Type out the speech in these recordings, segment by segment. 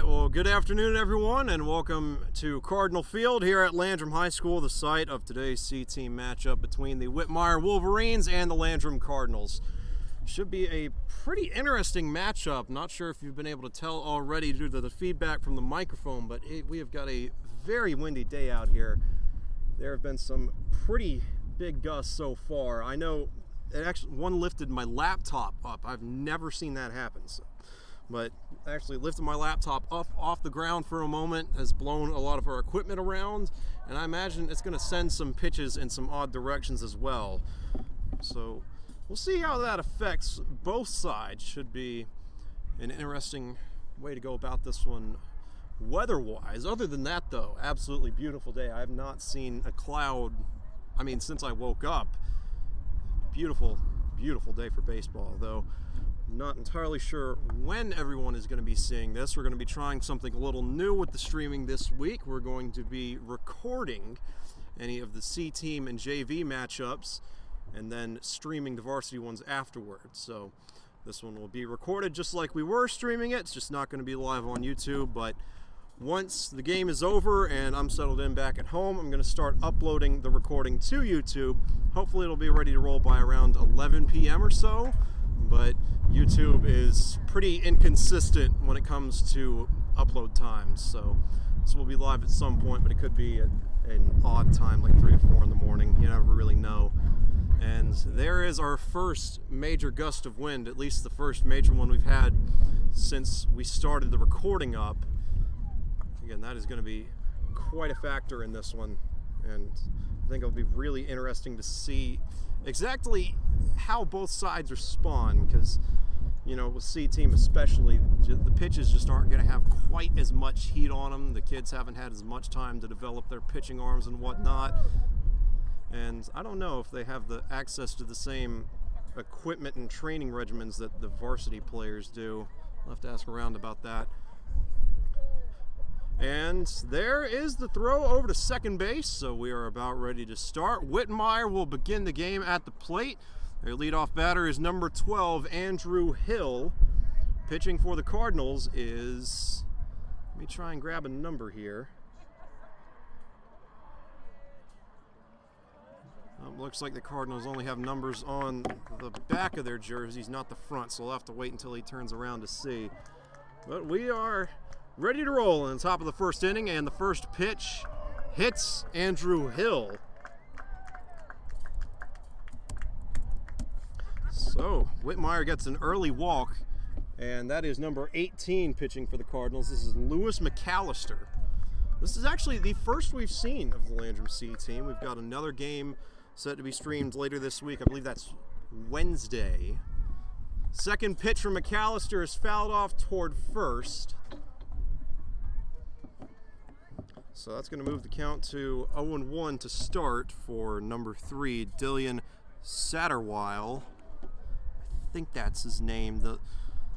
right, well, good afternoon, everyone, and welcome to Cardinal Field here at Landrum High School, the site of today's C-team matchup between the Whitmire Wolverines and the Landrum Cardinals. Should be a pretty interesting matchup. Not sure if you've been able to tell already due to the feedback from the microphone, but we have got a very windy day out here. There have been some pretty big gusts so far. I know it actually one lifted my laptop up. I've never seen that happen. But actually lifted my laptop up off the ground for a moment, has blown a lot of our equipment around, and I imagine it's going to send some pitches in some odd directions as well. So we'll see how that affects both sides. Should be an interesting way to go about this one weather-wise. Other than that, though, absolutely beautiful day. I have not seen a cloud, since I woke up. Beautiful, beautiful day for baseball, though. Not entirely sure when everyone is going to be seeing this. We're going to be trying something a little new with the streaming this week. We're going to be recording any of the C-team and JV matchups and then streaming the varsity ones afterwards. So this one will be recorded just like we were streaming it. It's just not going to be live on YouTube, but once the game is over and I'm settled in back at home, I'm going to start uploading the recording to YouTube. Hopefully it'll be ready to roll by around 11 p.m. or so. But YouTube is pretty inconsistent when it comes to upload times, so this will be live at some point, but it could be at an odd time, like 3 or 4 in the morning. You never really know. And there is our first major gust of wind, at least the first major one we've had since we started the recording up. Again, that is going to be quite a factor in this one, and I think it'll be really interesting to see exactly how both sides respond, because with C-team especially, the pitches just aren't going to have quite as much heat on them. The kids haven't had as much time to develop their pitching arms and whatnot, and I don't know if they have the access to the same equipment and training regimens that the varsity players do. I'll have to ask around about that. And there is the throw over to second base, so we are about ready to start. Whitmire will begin the game at the plate. Their leadoff batter is number 12, Andrew Hill. Pitching for the Cardinals is, let me try and grab a number here. Looks like the Cardinals only have numbers on the back of their jerseys, not the front, so we'll have to wait until he turns around to see. But we are ready to roll in the top of the first inning, and the first pitch hits Andrew Hill. So Whitmire gets an early walk, and that is number 18 pitching for the Cardinals. This is Lewis McAllister. This is actually the first we've seen of the Landrum C team. We've got another game set to be streamed later this week. I believe that's Wednesday. Second pitch from McAllister is fouled off toward first. So that's going to move the count to 0-1 to start for number 3, Dillian Satterwile. I think that's his name. The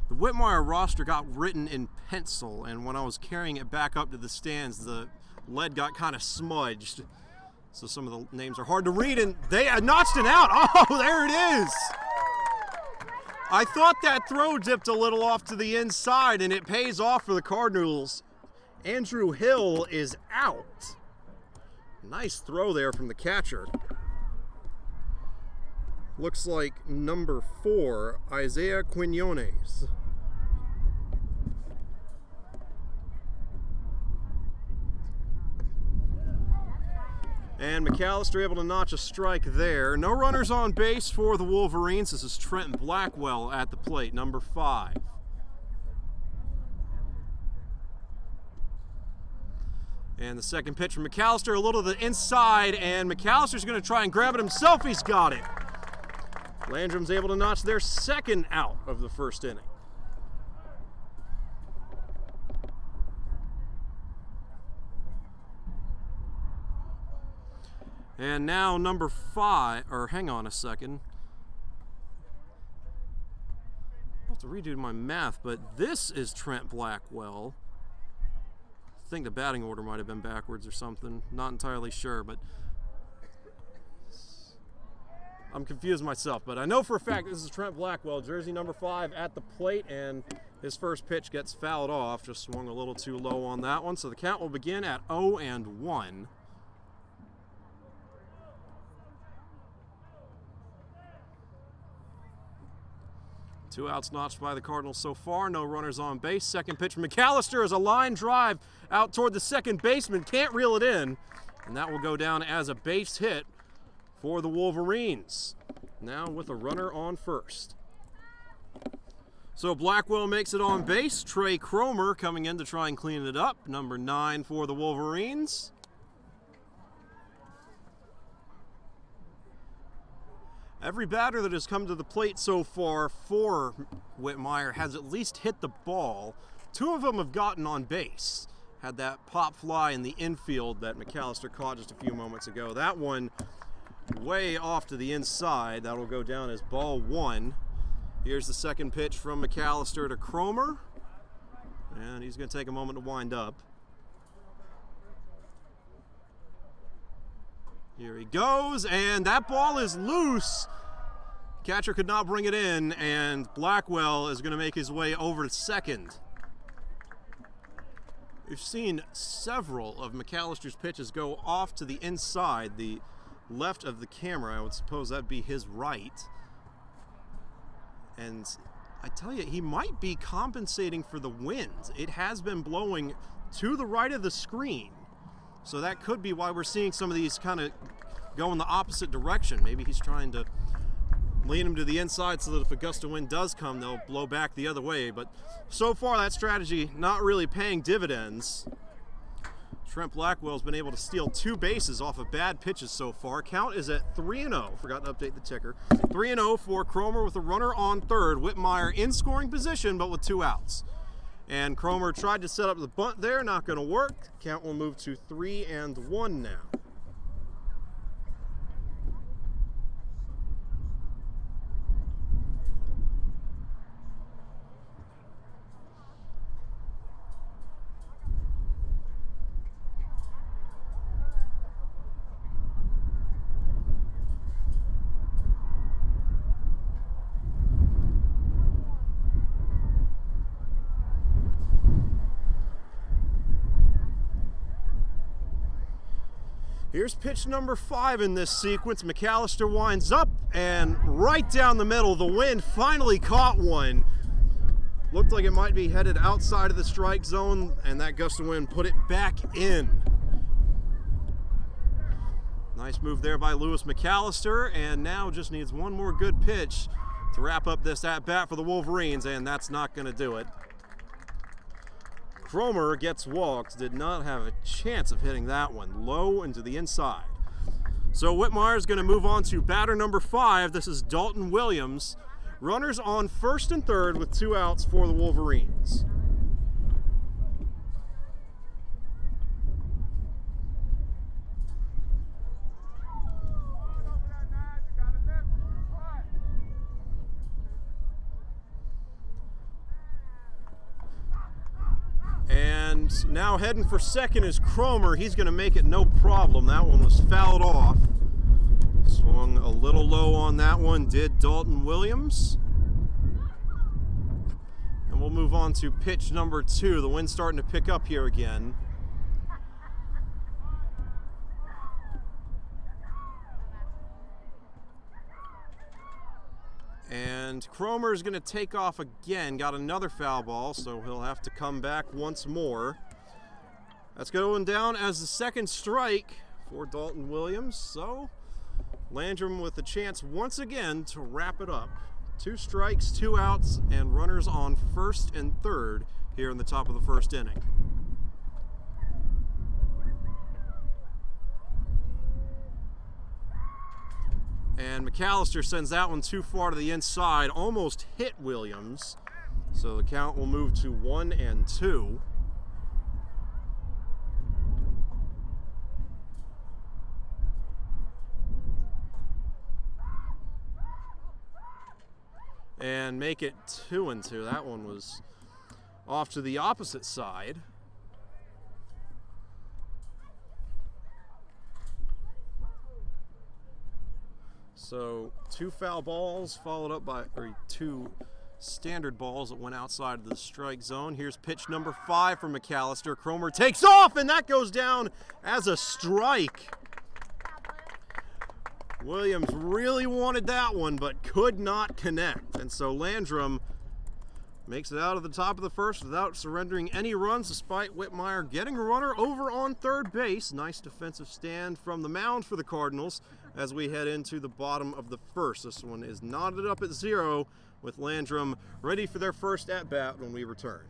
Whitmire roster got written in pencil, and when I was carrying it back up to the stands, the lead got kind of smudged. So some of the names are hard to read, and they notched it out. Oh, there it is. I thought that throw dipped a little off to the inside, and it pays off for the Cardinals. Andrew Hill is out. Nice throw there from the catcher. Looks like number 4, Isaiah Quinones. And McAllister able to notch a strike there. No runners on base for the Wolverines. This is Trent Blackwell at the plate, number 5. And the second pitch from McAllister, a little to the inside, and McAllister's going to try and grab it himself. He's got it. Landrum's able to notch their second out of the first inning. And now number 5, or hang on a second. I have to redo my math, but this is Trent Blackwell. I think the batting order might have been backwards or something. Not entirely sure, but I'm confused myself. But I know for a fact this is Trent Blackwell, jersey number 5 at the plate, and His first pitch gets fouled off, just swung a little too low on that one. So the count will begin at 0-1. Two outs notched by the Cardinals so far. No runners on base. Second pitch from McAllister is a line drive out toward the second baseman. Can't reel it in. And that will go down as a base hit for the Wolverines. Now with a runner on first. So Blackwell makes it on base. Trey Cromer coming in to try and clean it up. Number 9 for the Wolverines. Every batter that has come to the plate so far for Whitmire has at least hit the ball. 2 of them have gotten on base. Had that pop fly in the infield that McAllister caught just a few moments ago. That one way off to the inside. That will go down as ball 1. Here's the second pitch from McAllister to Cromer. And he's going to take a moment to wind up. Here he goes, and that ball is loose. Catcher could not bring it in, and Blackwell is going to make his way over to second. We've seen several of McAllister's pitches go off to the inside, the left of the camera. I would suppose that'd be his right. And I tell you, he might be compensating for the wind. It has been blowing to the right of the screen. So that could be why we're seeing some of these kind of go in the opposite direction. Maybe he's trying to lean them to the inside so that if a gust of wind does come, they'll blow back the other way. But so far, that strategy not really paying dividends. Trent Blackwell's been able to steal 2 bases off of bad pitches so far. Count is at 3-0. Forgot to update the ticker. 3-0 for Cromer with a runner on third. Whitmire in scoring position, but with 2 outs. And Cromer tried to set up the bunt there, not going to work. Count will move to 3-1 now. Here's pitch number 5 in this sequence. McAllister winds up and right down the middle. The wind finally caught one. Looked like it might be headed outside of the strike zone, and that gust of wind put it back in. Nice move there by Lewis McAllister, and now just needs one more good pitch to wrap up this at-bat for the Wolverines, and that's not going to do it. Cromer gets walked, did not have a chance of hitting that one. Low and to the inside. So Whitmire is going to move on to batter number 5. This is Dalton Williams. Runners on first and third with 2 outs for the Wolverines. And now heading for second is Cromer. He's going to make it no problem. That one was fouled off. Swung a little low on that one, did Dalton Williams. And we'll move on to pitch number 2. The wind's starting to pick up here again. And Cromer is going to take off again. Got another foul ball, so he'll have to come back once more. That's going down as the second strike for Dalton Williams. So Landrum with a chance once again to wrap it up. 2 strikes, 2 outs, and runners on first and third here in the top of the first inning. And McAllister sends that one too far to the inside, almost hit Williams. So the count will move to 1-2. And make it 2-2. That one was off to the opposite side. So 2 foul balls followed up by, or 2 standard balls that went outside of the strike zone. Here's pitch number 5 from McAllister. Cromer takes off, and that goes down as a strike. Williams really wanted that one, but could not connect. And so Landrum makes it out of the top of the first without surrendering any runs, despite Whitmire getting a runner over on third base. Nice defensive stand from the mound for the Cardinals as we head into the bottom of the first. This one is knotted up at 0 with Landrum ready for their first at-bat when we return.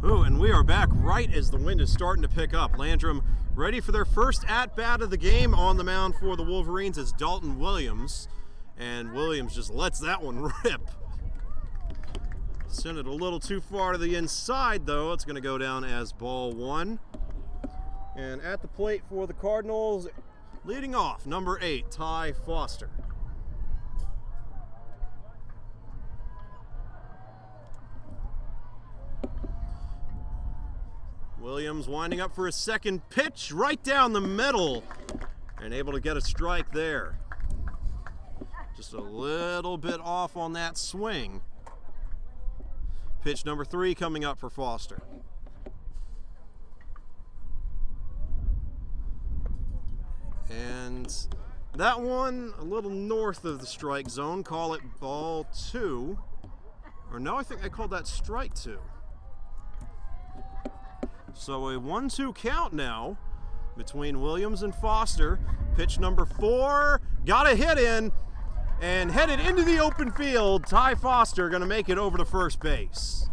Ooh, and we are back right as the wind is starting to pick up. Landrum ready for their first at-bat of the game. On the mound for the Wolverines is Dalton Williams, and Williams just lets that one rip. Sent it a little too far to the inside, though. It's going to go down as ball 1. And at the plate for the Cardinals, leading off, number 8, Ty Foster. Williams winding up for his second pitch, right down the middle, and able to get a strike there. Just a little bit off on that swing. Pitch number 3 coming up for Foster. And that one a little north of the strike zone. Call it ball 2. Or no, I think I called that strike 2. So a 1-2 count now between Williams and Foster. Pitch number 4, got a hit in, and headed into the open field. Ty Foster going to make it over to first base.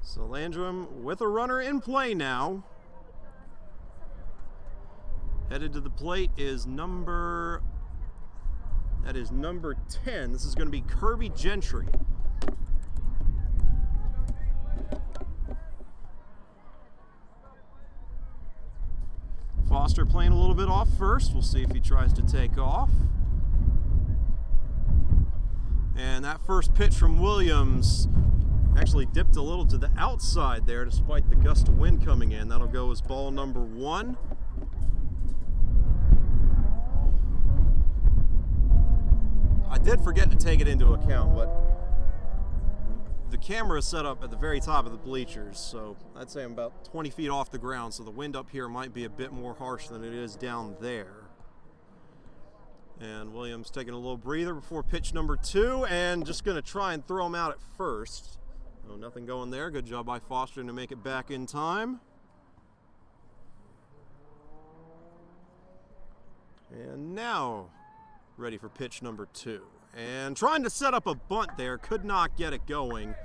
So Landrum with a runner in play now. Headed to the plate is number 10. This is going to be Kirby Gentry. Foster playing a little bit off first. We'll see if he tries to take off. And that first pitch from Williams actually dipped a little to the outside there despite the gust of wind coming in. That'll go as ball number 1. I did forget to take it into account, but the camera is set up at the very top of the bleachers, so I'd say I'm about 20 feet off the ground, so the wind up here might be a bit more harsh than it is down there. And Williams taking a little breather before pitch number 2, and just going to try and throw him out at first. Oh, nothing going there. Good job by Foster to make it back in time. And now ready for pitch number 2. And trying to set up a bunt there, could not get it going.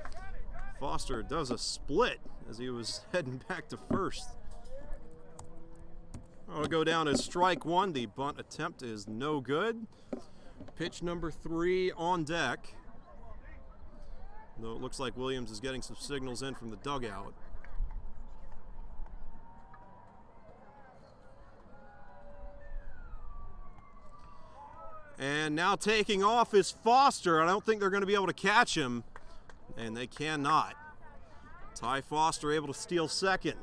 Foster does a split as he was heading back to first. I'll go down as strike 1. The bunt attempt is no good. Pitch number 3 on deck. Though it looks like Williams is getting some signals in from the dugout. And now taking off is Foster. I don't think they're going to be able to catch him. And they cannot. Ty Foster able to steal second.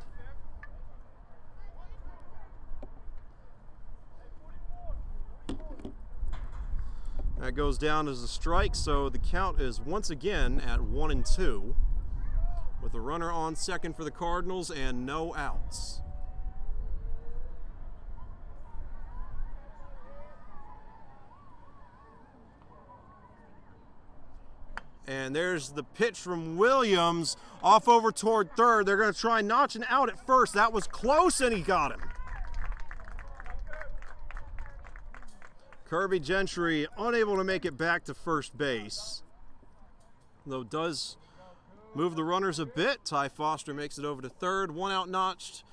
That goes down as a strike, so the count is once again at 1-2, with a runner on second for the Cardinals and no outs. And there's the pitch from Williams, off over toward third. They're going to try notching out at first. That was close, and he got him. Kirby Gentry unable to make it back to first base, though does move the runners a bit. Ty Foster makes it over to third. 1 out notched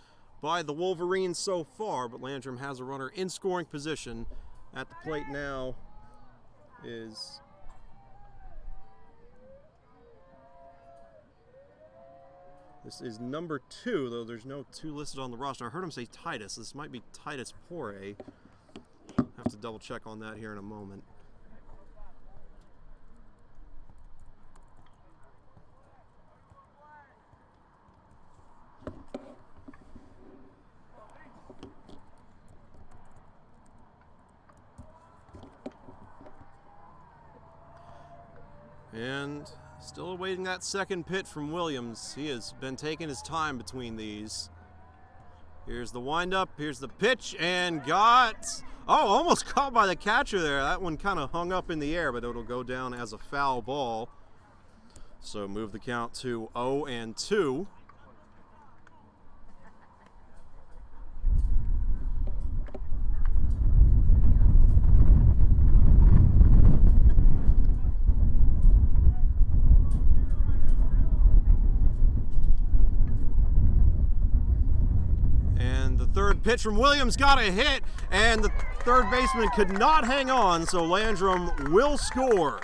by the Wolverines so far, but Landrum has a runner in scoring position. At the plate now is this is number 2, though there's no 2 listed on the roster. I heard him say Titus. This might be Titus Poirier. Have to double check on that here in a moment. And still awaiting that second pitch from Williams. He has been taking his time between these. Here's the windup, here's the pitch, and almost caught by the catcher there. That one kind of hung up in the air, but it'll go down as a foul ball. So move the count to 0-2. Third pitch from Williams got a hit, and the third baseman could not hang on, so Landrum will score.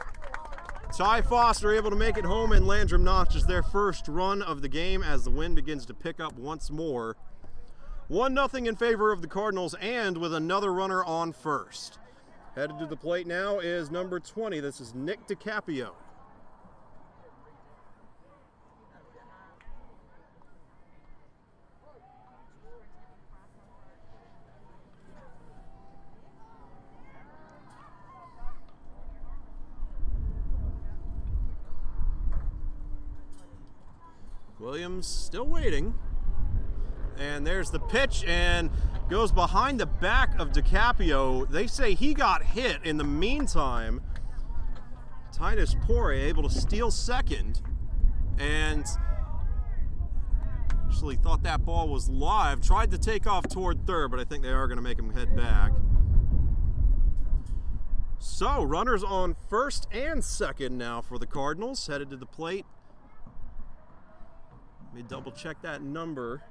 Ty Foster able to make it home, and Landrum notches their first run of the game as the wind begins to pick up once more. 1-0 in favor of the Cardinals, and with another runner on first. Headed to the plate now is number 20. This is Nick DiCaprio. Williams still waiting, and there's the pitch, and goes behind the back of DiCaprio. They say he got hit. In the meantime, Titus Poirier able to steal second, and actually thought that ball was live. Tried to take off toward third, but I think they are going to make him head back. So runners on first and second now for the Cardinals, headed to the plate. Let me double check that number.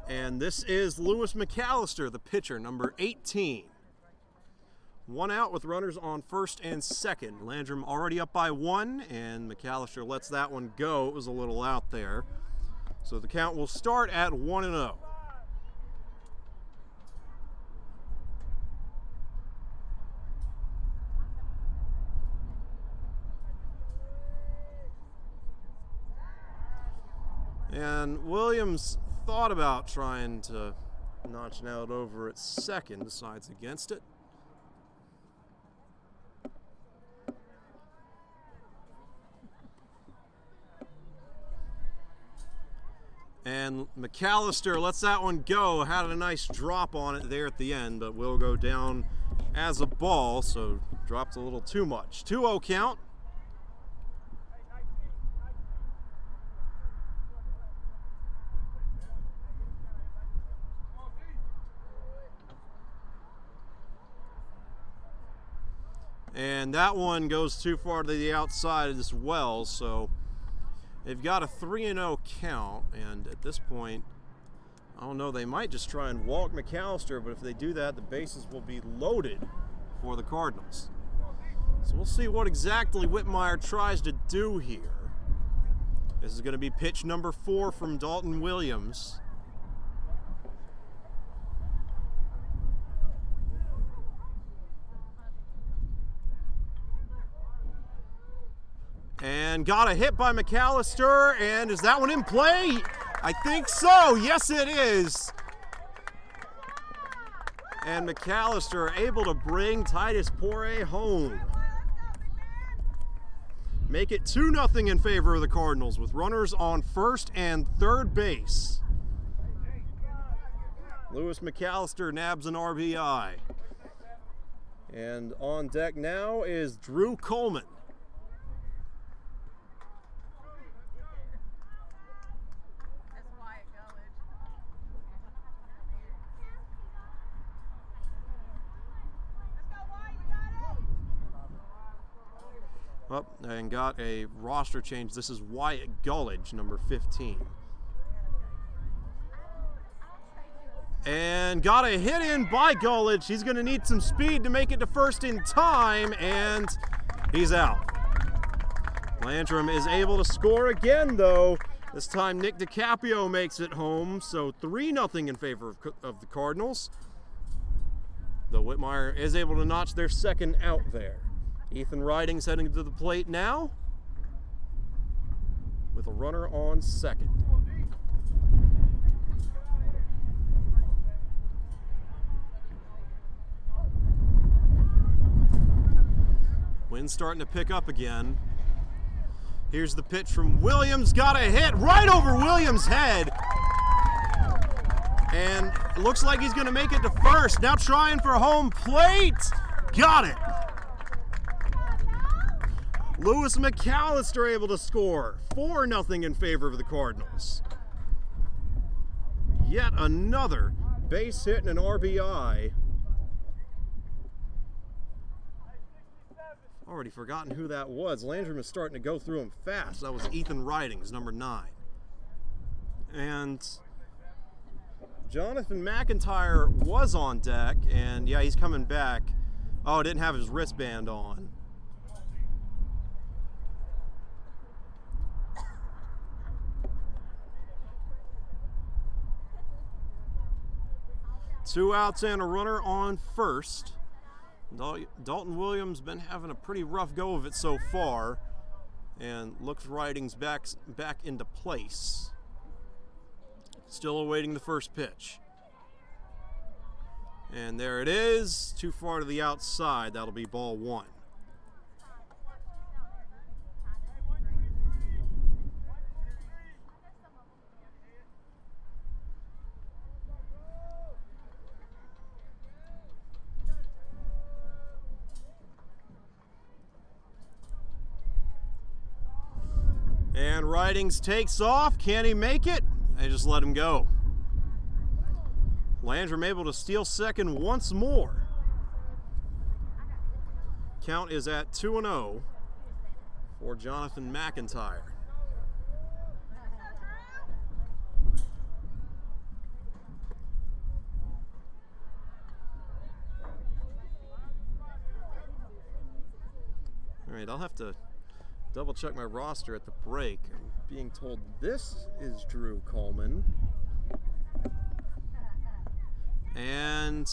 And this is Lewis McAllister, the pitcher, number 18. 1 out with runners on first and second. Landrum already up by 1, and McAllister lets that one go. It was a little out there. So the count will start at 1-0. And Williams thought about trying to notch it out over at second, decides against it. And McAllister lets that one go. Had a nice drop on it there at the end, but will go down as a ball, so dropped a little too much. 2-0 count. And that one goes too far to the outside as well, so they've got a 3-0 count, and at this point, I don't know, they might just try and walk McAllister, but if they do that, the bases will be loaded for the Cardinals. So we'll see what exactly Whitmire tries to do here. This is going to be pitch number 4 from Dalton Williams. And got a hit by McAllister, and is that one in play? I think so, yes it is. And McAllister able to bring Titus Poirier home. Make it 2-0 in favor of the Cardinals with runners on first and third base. Lewis McAllister nabs an RBI. And on deck now is Drew Coleman. Up and got a roster change. This is Wyatt Gullidge, number 15. And got a hit in by Gullidge. He's going to need some speed to make it to first in time, and he's out. Landrum is able to score again, though. This time Nick DiCaprio makes it home, so 3-0 in favor of the Cardinals. Though Whitmire is able to notch their second out there. Ethan Ridings heading to the plate now with a runner on second. Wind's starting to pick up again. Here's the pitch from Williams. Got a hit right over Williams' head. And it looks like he's going to make it to first. Now trying for home plate. Got it. Lewis McAllister able to score. 4-0 in favor of the Cardinals. Yet another base hit and an RBI. Already forgotten who that was. Landrum is starting to go through them fast. That was Ethan Ridings, number 9. And Jonathan McIntyre was on deck, and yeah, he's coming back. Oh, didn't have his wristband on. Two outs and a runner on first. Dalton Williams been having a pretty rough go of it so far, and looks Ridings back into place. Still awaiting the first pitch. And there it is, too far to the outside. That'll be ball 1. And Ridings takes off. Can he make it? They just let him go. Landrum able to steal second once more. Count is at 2-0 for Jonathan McIntyre. All right, I'll have to double check my roster at the break. I'm being told this is Drew Coleman. And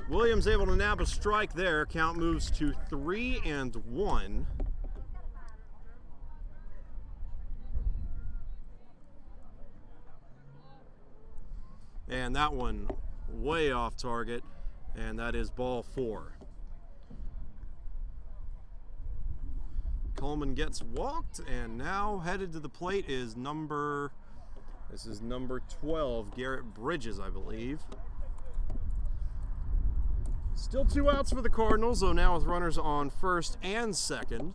Williams able to nab a strike there. Count moves to 3-1. And that one way off target, and that is ball 4. Coleman gets walked, and now headed to the plate is number This is number 12, Garrett Bridges, I believe. Still 2 outs for the Cardinals, though now with runners on first and second.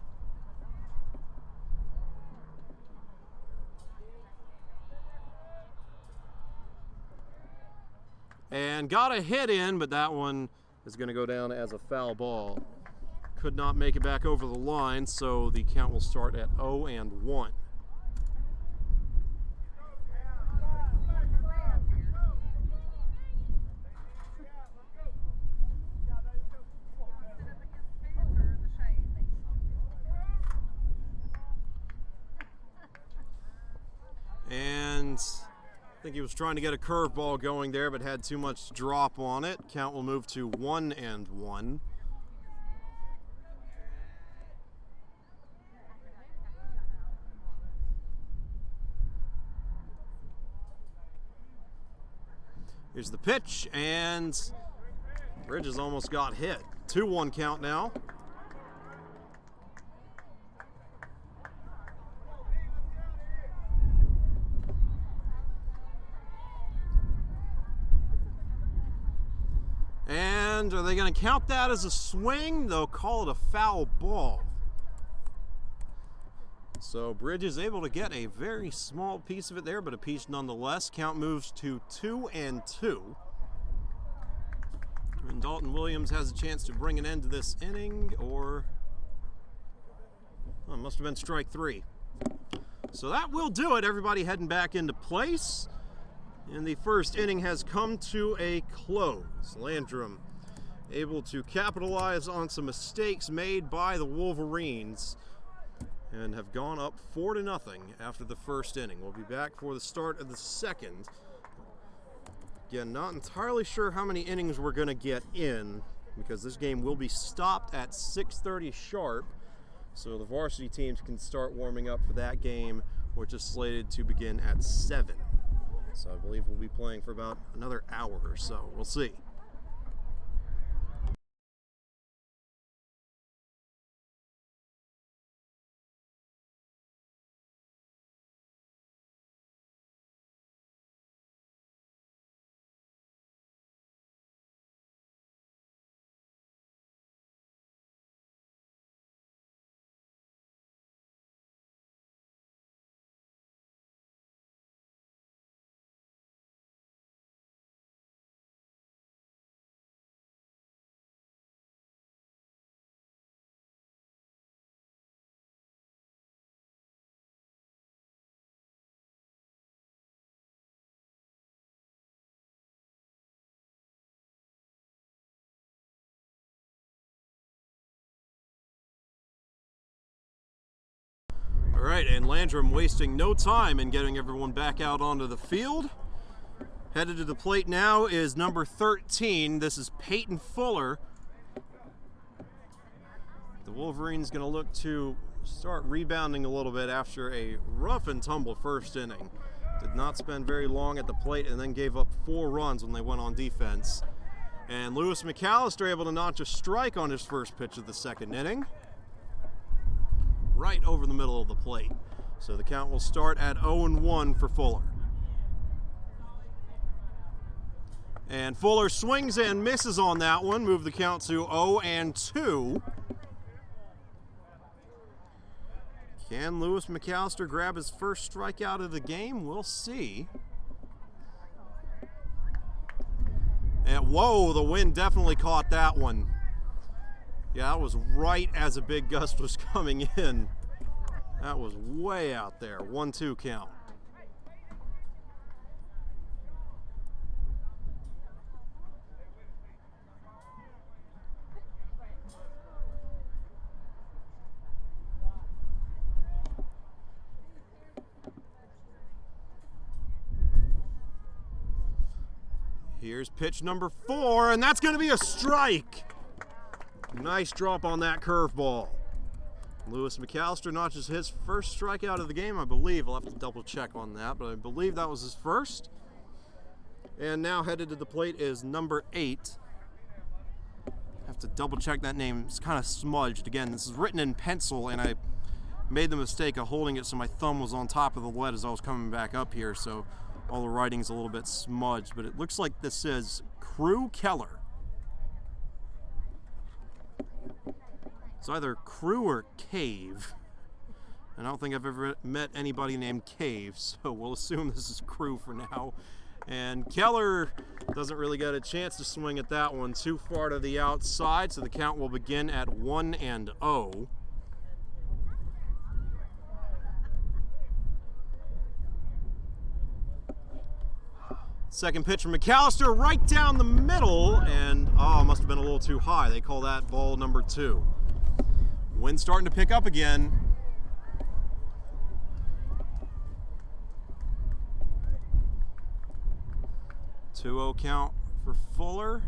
And got a hit in, but that one is going to go down as a foul ball. Could not make it back over the line, so the count will start at 0-1. And I think he was trying to get a curveball going there, but had too much drop on it. Count will move to 1-1. Here's the pitch, and Bridges almost got hit. 2-1 count now. And are they going to count that as a swing? They'll call it a foul ball. So Bridges able to get a very small piece of it there, but a piece nonetheless. Count moves to 2-2. And Dalton Williams has a chance to bring an end to this inning, or oh, it must have been strike 3. So that will do it. Everybody heading back into place. And the first inning has come to a close. Landrum able to capitalize on some mistakes made by the Wolverines and have gone up 4-0 after the first inning. We'll be back for the start of the second. Again, not entirely sure how many innings we're going to get in because this game will be stopped at 6:30 sharp. So the varsity teams can start warming up for that game, which is slated to begin at 7. So I believe we'll be playing for about another hour or so. We'll see. All right, and Landrum wasting no time in getting everyone back out onto the field. Headed to the plate now is number 13. This is Peyton Fuller. The Wolverines going to look to start rebounding a little bit after a rough and tumble first inning. Did not spend very long at the plate and then gave up 4 runs when they went on defense. And Lewis McAllister able to notch a strike on his first pitch of the second inning, right over the middle of the plate. So the count will start at 0-1 for Fuller. And Fuller swings and misses on that one, move the count to 0-2. Can Lewis McAllister grab his first strikeout of the game? We'll see. And whoa, the wind definitely caught that one. Yeah, that was right as a big gust was coming in. That was way out there. 1-2 count. Here's pitch number 4, and that's going to be a strike. Nice drop on that curveball. Lewis McAllister notches his first strikeout of the game, I believe. I'll have to double check on that, but I believe that was his first. And now headed to the plate is number 8. Have to double check that name. It's kind of smudged. Again, this is written in pencil, and I made the mistake of holding it so my thumb was on top of the lead as I was coming back up here, so all the writing's a little bit smudged, but it looks like this says Crew Keller. It's either Crew or Cave. And I don't think I've ever met anybody named Cave, so we'll assume this is Crew for now. And Keller doesn't really get a chance to swing at that one, too far to the outside, so the count will begin at 1-0. Second pitch from McAllister, right down the middle, and must have been a little too high. They call that ball number 2. Wind's starting to pick up again. 2-0 count for Fuller.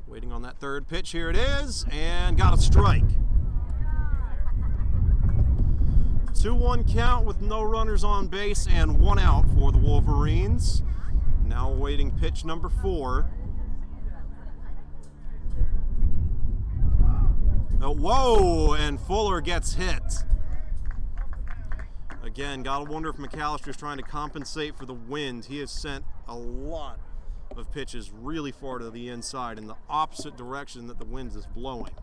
Waiting on that third pitch. Here it is, and got a strike. 2-1 count with no runners on base and 1 out for the Wolverines. Now awaiting pitch number 4. Oh, whoa, and Fuller gets hit. Again, gotta wonder if McAllister's trying to compensate for the wind. He has sent a lot of pitches really far to the inside in the opposite direction that the wind is blowing.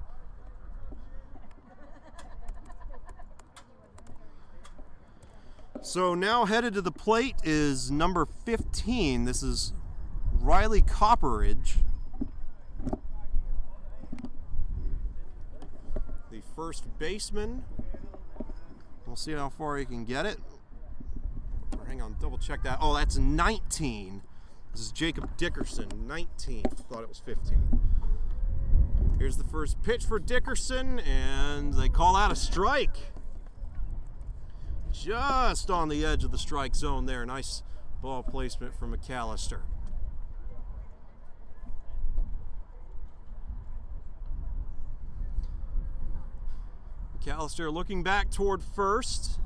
So now headed to the plate is number 15. This is Riley Copperage, the first baseman. We'll see how far he can get it. Hang on, double check that. Oh, that's 19. This is Jacob Dickerson, 19. Thought it was 15. Here's the first pitch for Dickerson, and they call out a strike. Just on the edge of the strike zone there. Nice ball placement from McAllister. McAllister looking back toward first.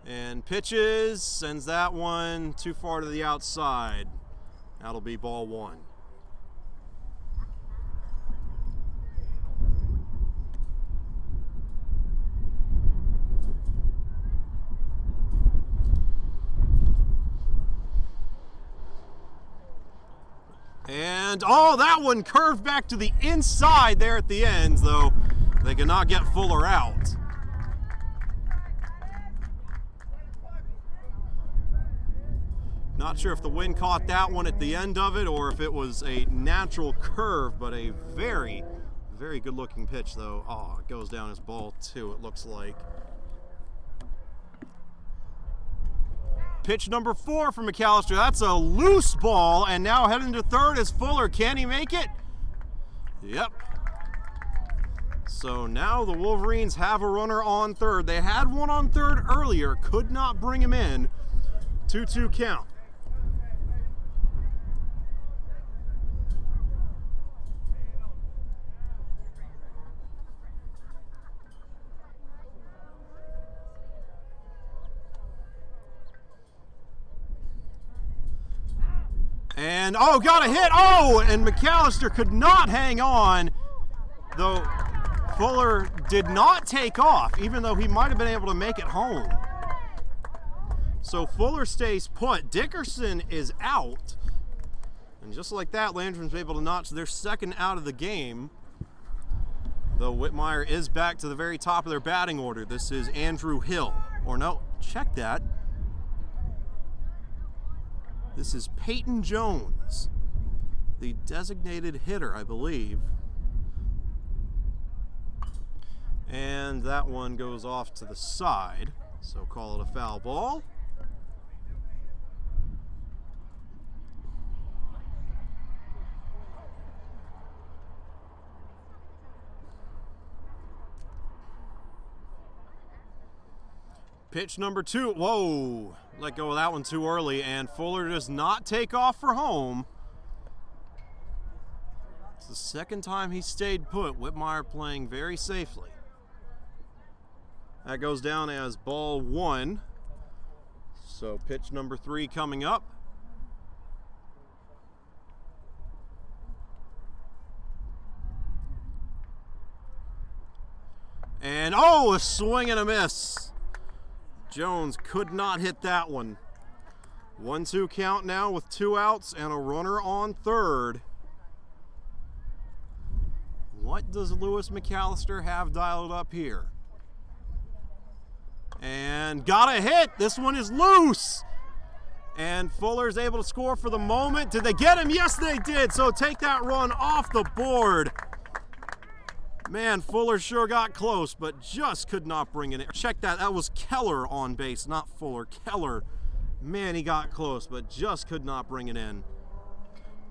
And pitches, sends that one too far to the outside. That'll be ball 1. And, that one curved back to the inside there at the end, though they cannot get Fuller out. Not sure if the wind caught that one at the end of it or if it was a natural curve, but a very, very good looking pitch, though. It goes down as ball 2, it looks like. Pitch number 4 from McAllister. That's a loose ball, and now heading to third is Fuller. Can he make it? Yep. So now the Wolverines have a runner on third. They had one on third earlier, could not bring him in. 2-2 count. And, got a hit. And McAllister could not hang on, though Fuller did not take off, even though he might have been able to make it home. So Fuller stays put. Dickerson is out. And just like that, Landrum's able to notch their second out of the game. Though Whitmire is back to the very top of their batting order. This is Andrew Hill. Or no, check that. This is Peyton Jones, the designated hitter, I believe. And that one goes off to the side, so call it a foul ball. Pitch number 2. Whoa, let go of that one too early, and Fuller does not take off for home. It's the second time he stayed put. Whitmire playing very safely. That goes down as ball 1. So pitch number 3 coming up. And And oh, a swing and a miss. Jones could not hit that one. 1-2 count now with 2 outs and a runner on third. What does Lewis McAllister have dialed up here? And got a hit. This one is loose. And Fuller's able to score for the moment. Did they get him? Yes, they did. So take that run off the board. Man, Fuller sure got close, but just could not bring it in. Check that. That was Keller on base, not Fuller. Keller. Man, he got close, but just could not bring it in.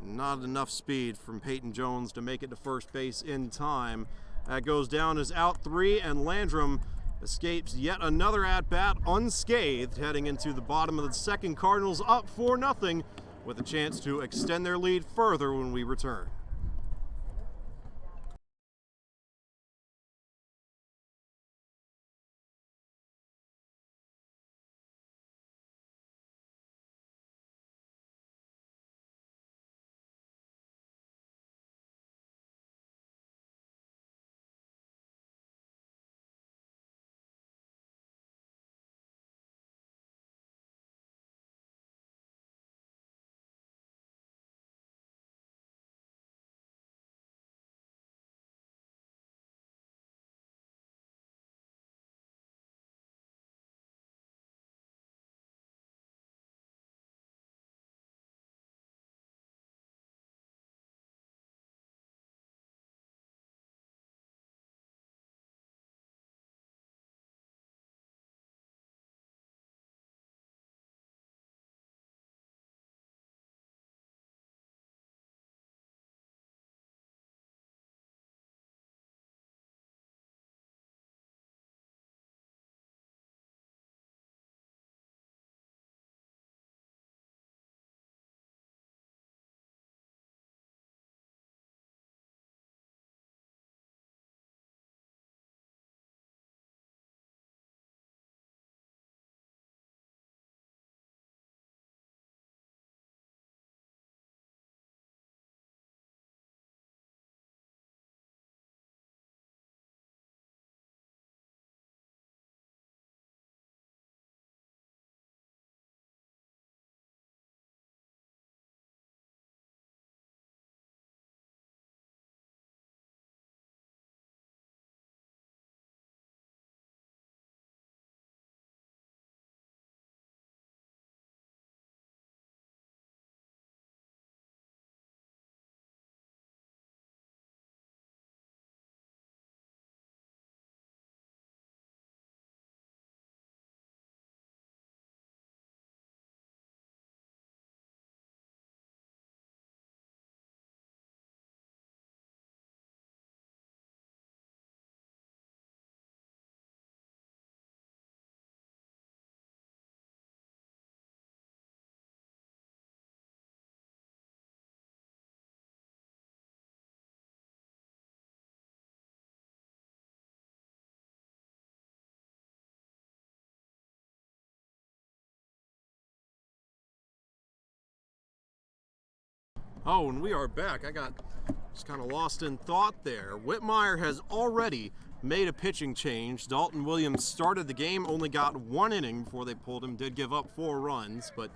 Not enough speed from Peyton Jones to make it to first base in time. That goes down as out 3, and Landrum escapes yet another at-bat unscathed, heading into the bottom of the second. Cardinals up 4-0 with a chance to extend their lead further when we return. Oh, and we are back. I got just kind of lost in thought there. Whitmire has already made a pitching change. Dalton Williams started the game, only got 1 inning before they pulled him, did give up 4 runs, but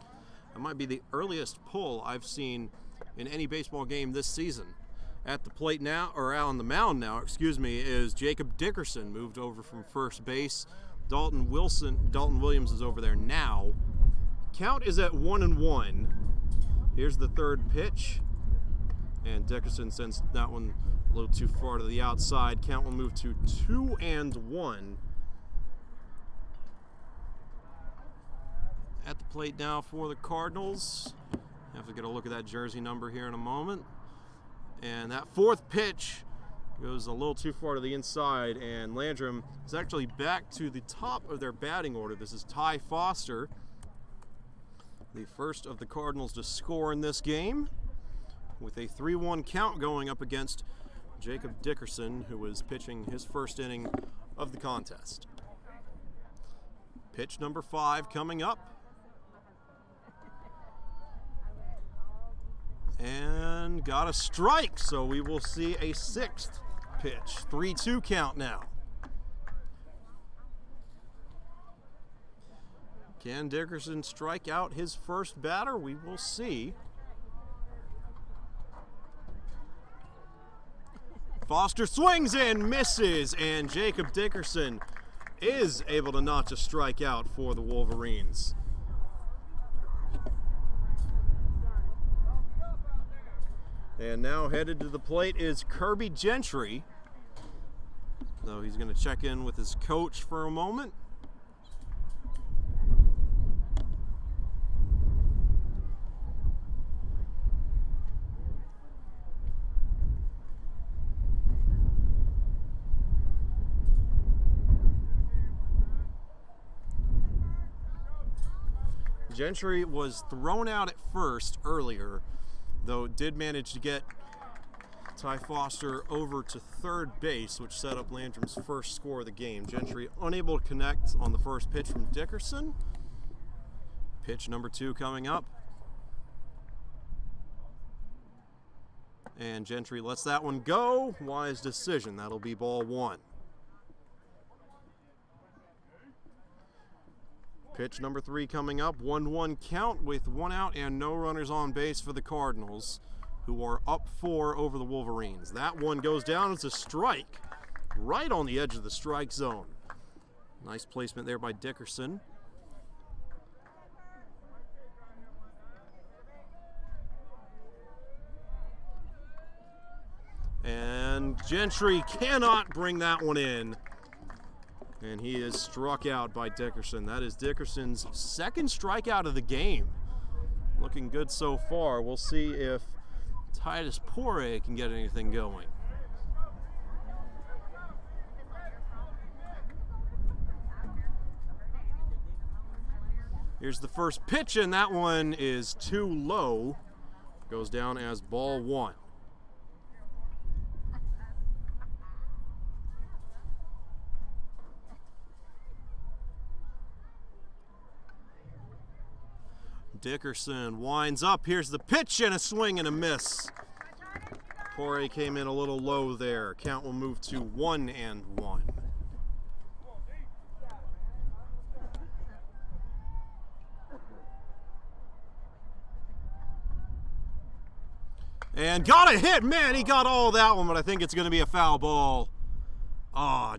that might be the earliest pull I've seen in any baseball game this season. At the plate now, or out on the mound now, is Jacob Dickerson, moved over from first base. Dalton Williams is over there now. Count is at 1-1. Here's the third pitch, and Dickerson sends that one a little too far to the outside. Count will move to 2-1. At the plate now for the Cardinals. Have to get a look at that jersey number here in a moment. And that fourth pitch goes a little too far to the inside, and Landrum is actually back to the top of their batting order. This is Ty Foster, the first of the Cardinals to score in this game, with a 3-1 count going up against Jacob Dickerson, who was pitching his first inning of the contest. Pitch number 5 coming up. And got a strike, so we will see a 6th pitch. 3-2 count now. Can Dickerson strike out his first batter? We will see. Foster swings and misses, and Jacob Dickerson is able to notch a strikeout for the Wolverines. And now headed to the plate is Kirby Gentry. So he's going to check in with his coach for a moment. Gentry was thrown out at first earlier, though did manage to get Ty Foster over to third base, which set up Landrum's first score of the game. Gentry unable to connect on the first pitch from Dickerson. Pitch number 2 coming up. And Gentry lets that one go. Wise decision. That'll be ball 1. Pitch number 3 coming up, 1-1 count with 1 out and no runners on base for the Cardinals, who are up 4 over the Wolverines. That one goes down as a strike, right on the edge of the strike zone. Nice placement there by Dickerson. And Gentry cannot bring that one in. And he is struck out by Dickerson. That is Dickerson's second strikeout of the game. Looking good so far. We'll see if Titus Poirier can get anything going. Here's the first pitch, and that one is too low. Goes down as ball 1. Dickerson winds up. Here's the pitch and a swing and a miss. Poirier came in a little low there. Count will move to 1-1. And got a hit. Man, he got all that one, but I think it's going to be a foul ball.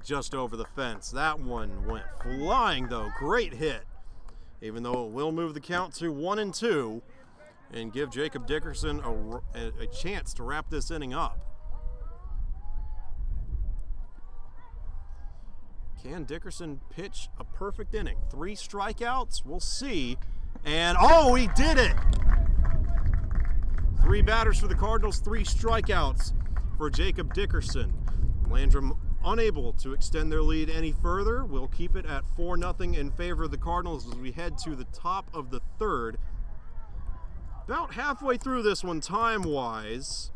Just over the fence. That one went flying, though. Great hit. Even though it will move the count to 1-2 and give Jacob Dickerson a chance to wrap this inning up. Can Dickerson pitch a perfect inning? 3 strikeouts? We'll see. And, he did it! 3 batters for the Cardinals, 3 strikeouts for Jacob Dickerson. Landrum unable to extend their lead any further. We'll keep it at 4-0 in favor of the Cardinals as we head to the top of the 3rd. About halfway through this one time-wise.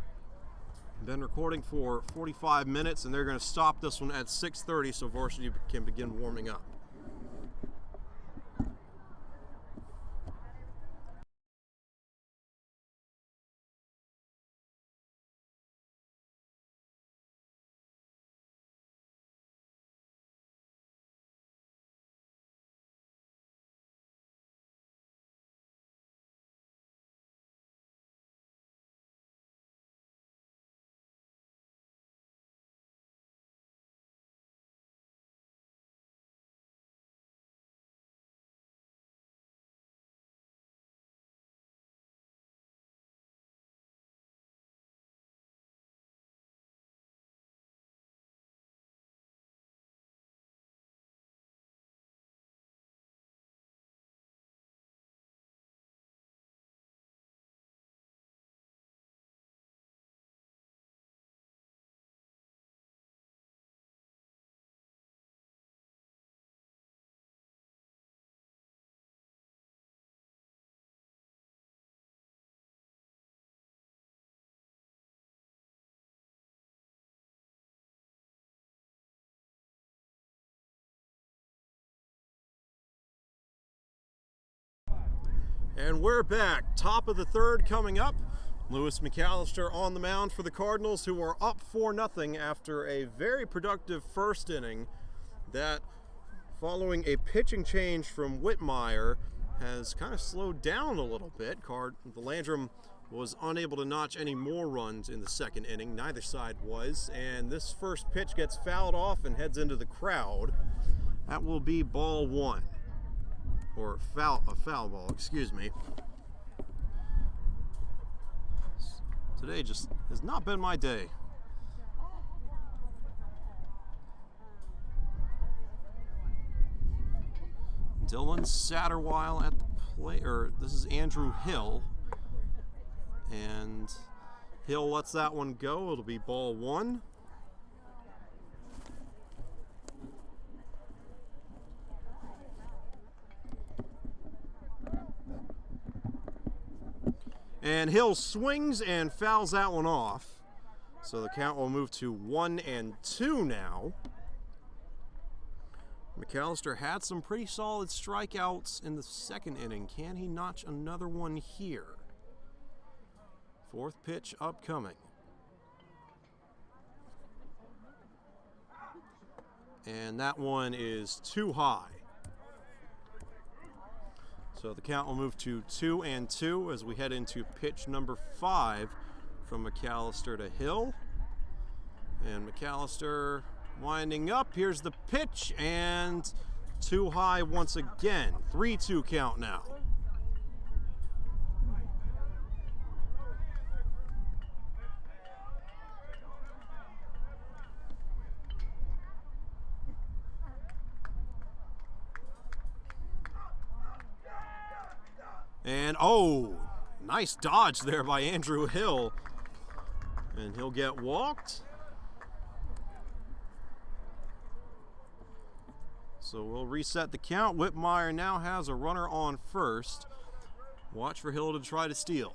Been recording for 45 minutes, and they're going to stop this one at 6:30 so varsity can begin warming up. And we're back. Top of the 3rd coming up. Lewis McAllister on the mound for the Cardinals, who are up 4-0 after a very productive first inning that following a pitching change from Whitmire, has kind of slowed down a little bit. The Landrum was unable to notch any more runs in the second inning. Neither side was, and this first pitch gets fouled off and heads into the crowd. That will be ball one, or a foul ball, excuse me. Today just has not been my day. Dylan Satterwile at the plate, or this is Andrew Hill. And Hill lets that one go. It'll be ball one. And Hill swings and fouls that one off. So the count will move to 1-2 now. McAllister had some pretty solid strikeouts in the second inning. Can he notch another one here? Fourth pitch upcoming. And that one is too high. So the count will move to 2-2 as we head into pitch number 5 from McAllister to Hill. And McAllister winding up. Here's the pitch, and too high once again. 3-2 count now. And oh, nice dodge there by Andrew Hill. And he'll get walked. So we'll reset the count. Whitmire now has a runner on first. Watch for Hill to try to steal.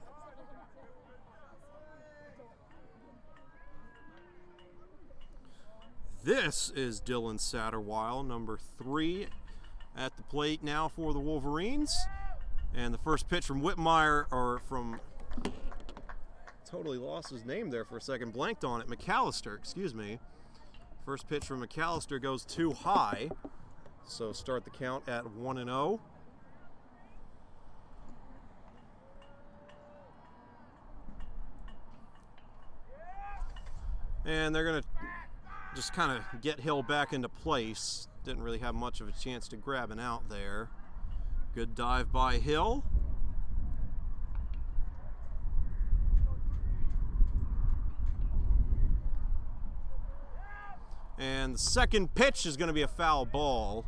This is Dylan Satterwile, number 3 at the plate now for the Wolverines. And the first pitch from Whitmire, or from, totally lost his name there for a second, blanked on it, McAllister, excuse me. First pitch from McAllister goes too high. So start the count at 1-0. And they're going to just kind of get Hill back into place. Didn't really have much of a chance to grab an out there. Good dive by Hill. And the second pitch is going to be a foul ball.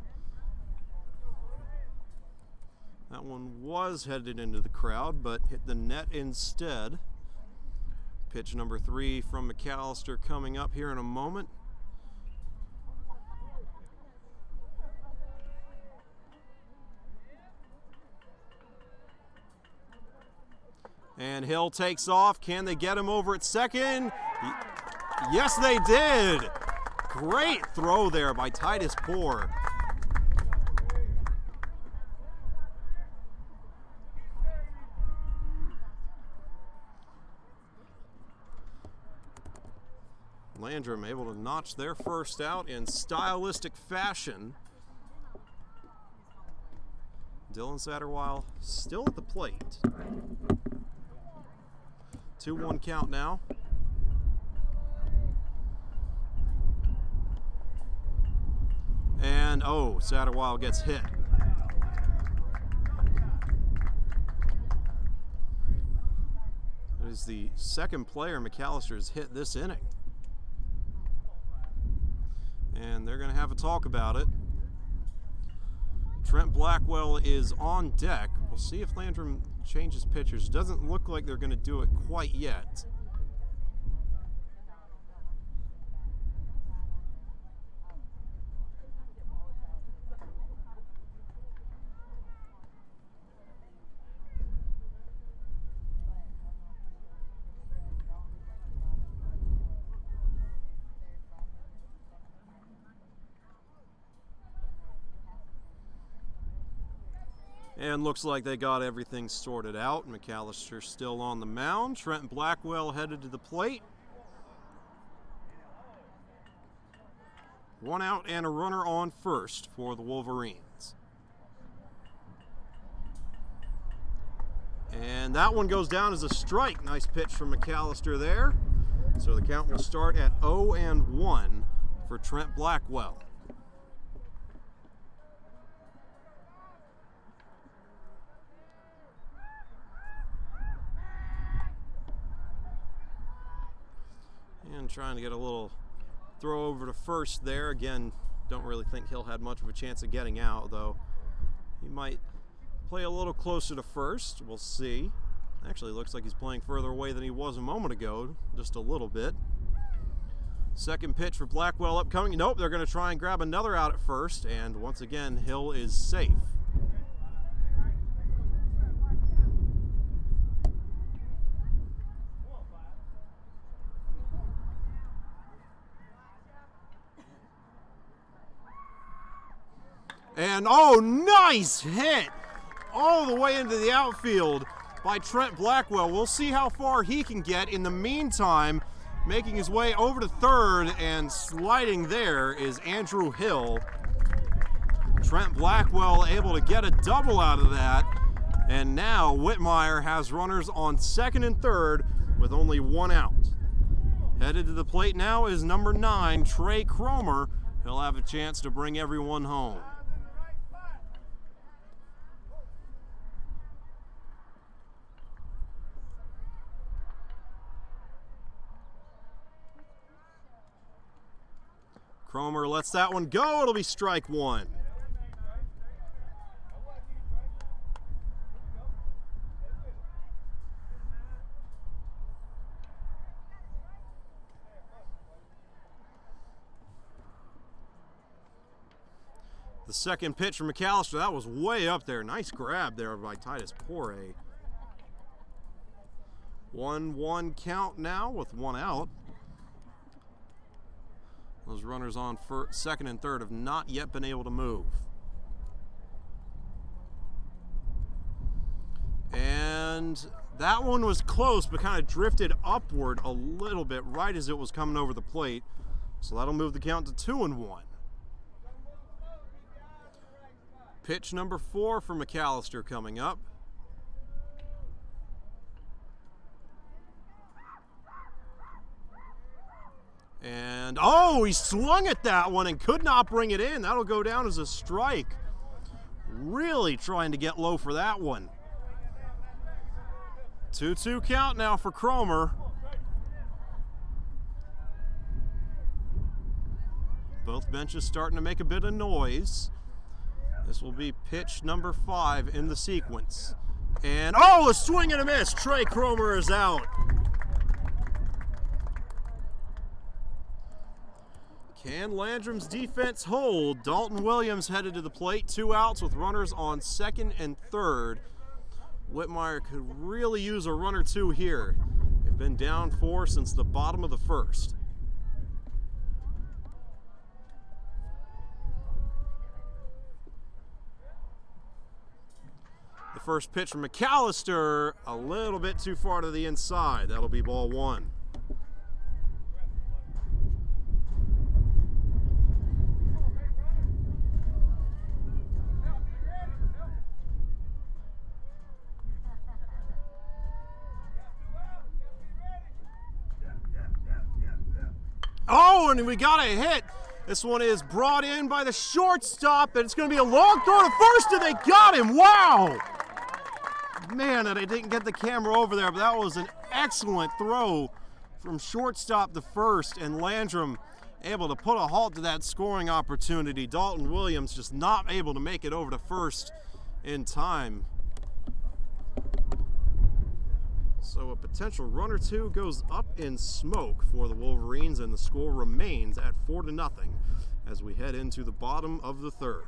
That one was headed into the crowd, but hit the net instead. Pitch number 3 from McAllister coming up here in a moment. And Hill takes off. Can they get him over at second? Yes, they did. Great throw there by Titus Poor. Landrum able to notch their first out in stylistic fashion. Dylan Satterwile still at the plate. 2-1 count now. And oh, Satterwile gets hit. That is the second player McAllister's hit this inning. And they're going to have a talk about it. Trent Blackwell is on deck. We'll see if Landrum changes pitchers. Doesn't look like they're going to do it quite yet. And looks like they got everything sorted out. McAllister still on the mound. Trent Blackwell headed to the plate. 1 out and a runner on first for the Wolverines. And that one goes down as a strike. Nice pitch from McAllister there. So the count will start at 0-1 for Trent Blackwell. And trying to get a little throw over to first there. Again, don't really think he'll have much of a chance of getting out, though he might play a little closer to first. We'll see. Actually, looks like he's playing further away than he was a moment ago, just a little bit. Second pitch for Blackwell upcoming. Nope, they're going to try and grab another out at first, and once again, Hill is safe. And oh, nice hit all the way into the outfield by Trent Blackwell. We'll see how far he can get. In the meantime, making his way over to third and sliding there is Andrew Hill. Trent Blackwell able to get a double out of that. And now Whitmire has runners on second and third with only 1 out. Headed to the plate now is number 9, Trey Cromer. He'll have a chance to bring everyone home. Cromer lets that one go. It'll be strike 1. The second pitch from McAllister, that was way up there. Nice grab there by Titus Poirier. 1-1 count now with 1 out. Those runners on second and third have not yet been able to move. And that one was close, but kind of drifted upward a little bit right as it was coming over the plate. So that'll move the count to 2-1. Pitch number 4 for McAllister coming up. And, oh, he swung at that one and could not bring it in. That'll go down as a strike. Really trying to get low for that one. 2-2 count now for Cromer. Both benches starting to make a bit of noise. This will be pitch number 5 in the sequence. And, oh, a swing and a miss. Trey Cromer is out. Can Landrum's defense hold? Dalton Williams headed to the plate. 2 outs with runners on second and third. Whitmire could really use a run or 2 here. They've been down 4 since the bottom of the first. The first pitch from McAllister, a little bit too far to the inside. That'll be ball 1. Oh, and we got a hit. This one is brought in by the shortstop, and it's going to be a long throw to first, and they got him. Wow. Man, and I didn't get the camera over there, but that was an excellent throw from shortstop to first, and Landrum able to put a halt to that scoring opportunity. Dalton Williams just not able to make it over to first in time. So a potential run or 2 goes up in smoke for the Wolverines, and the score remains at 4-0 as we head into the bottom of the third.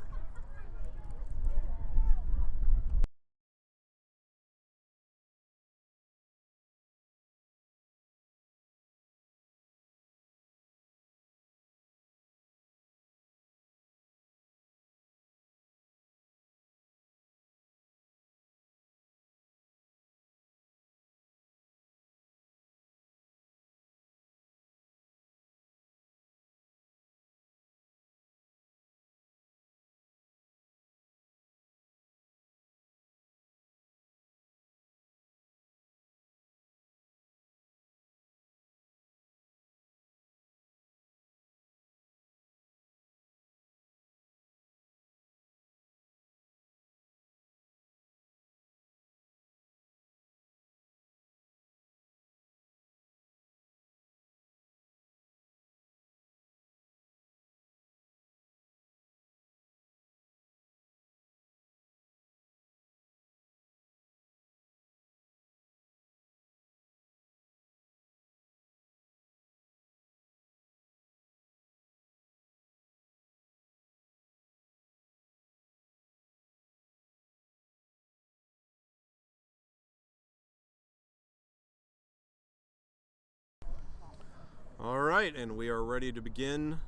All right, and we are ready to begin.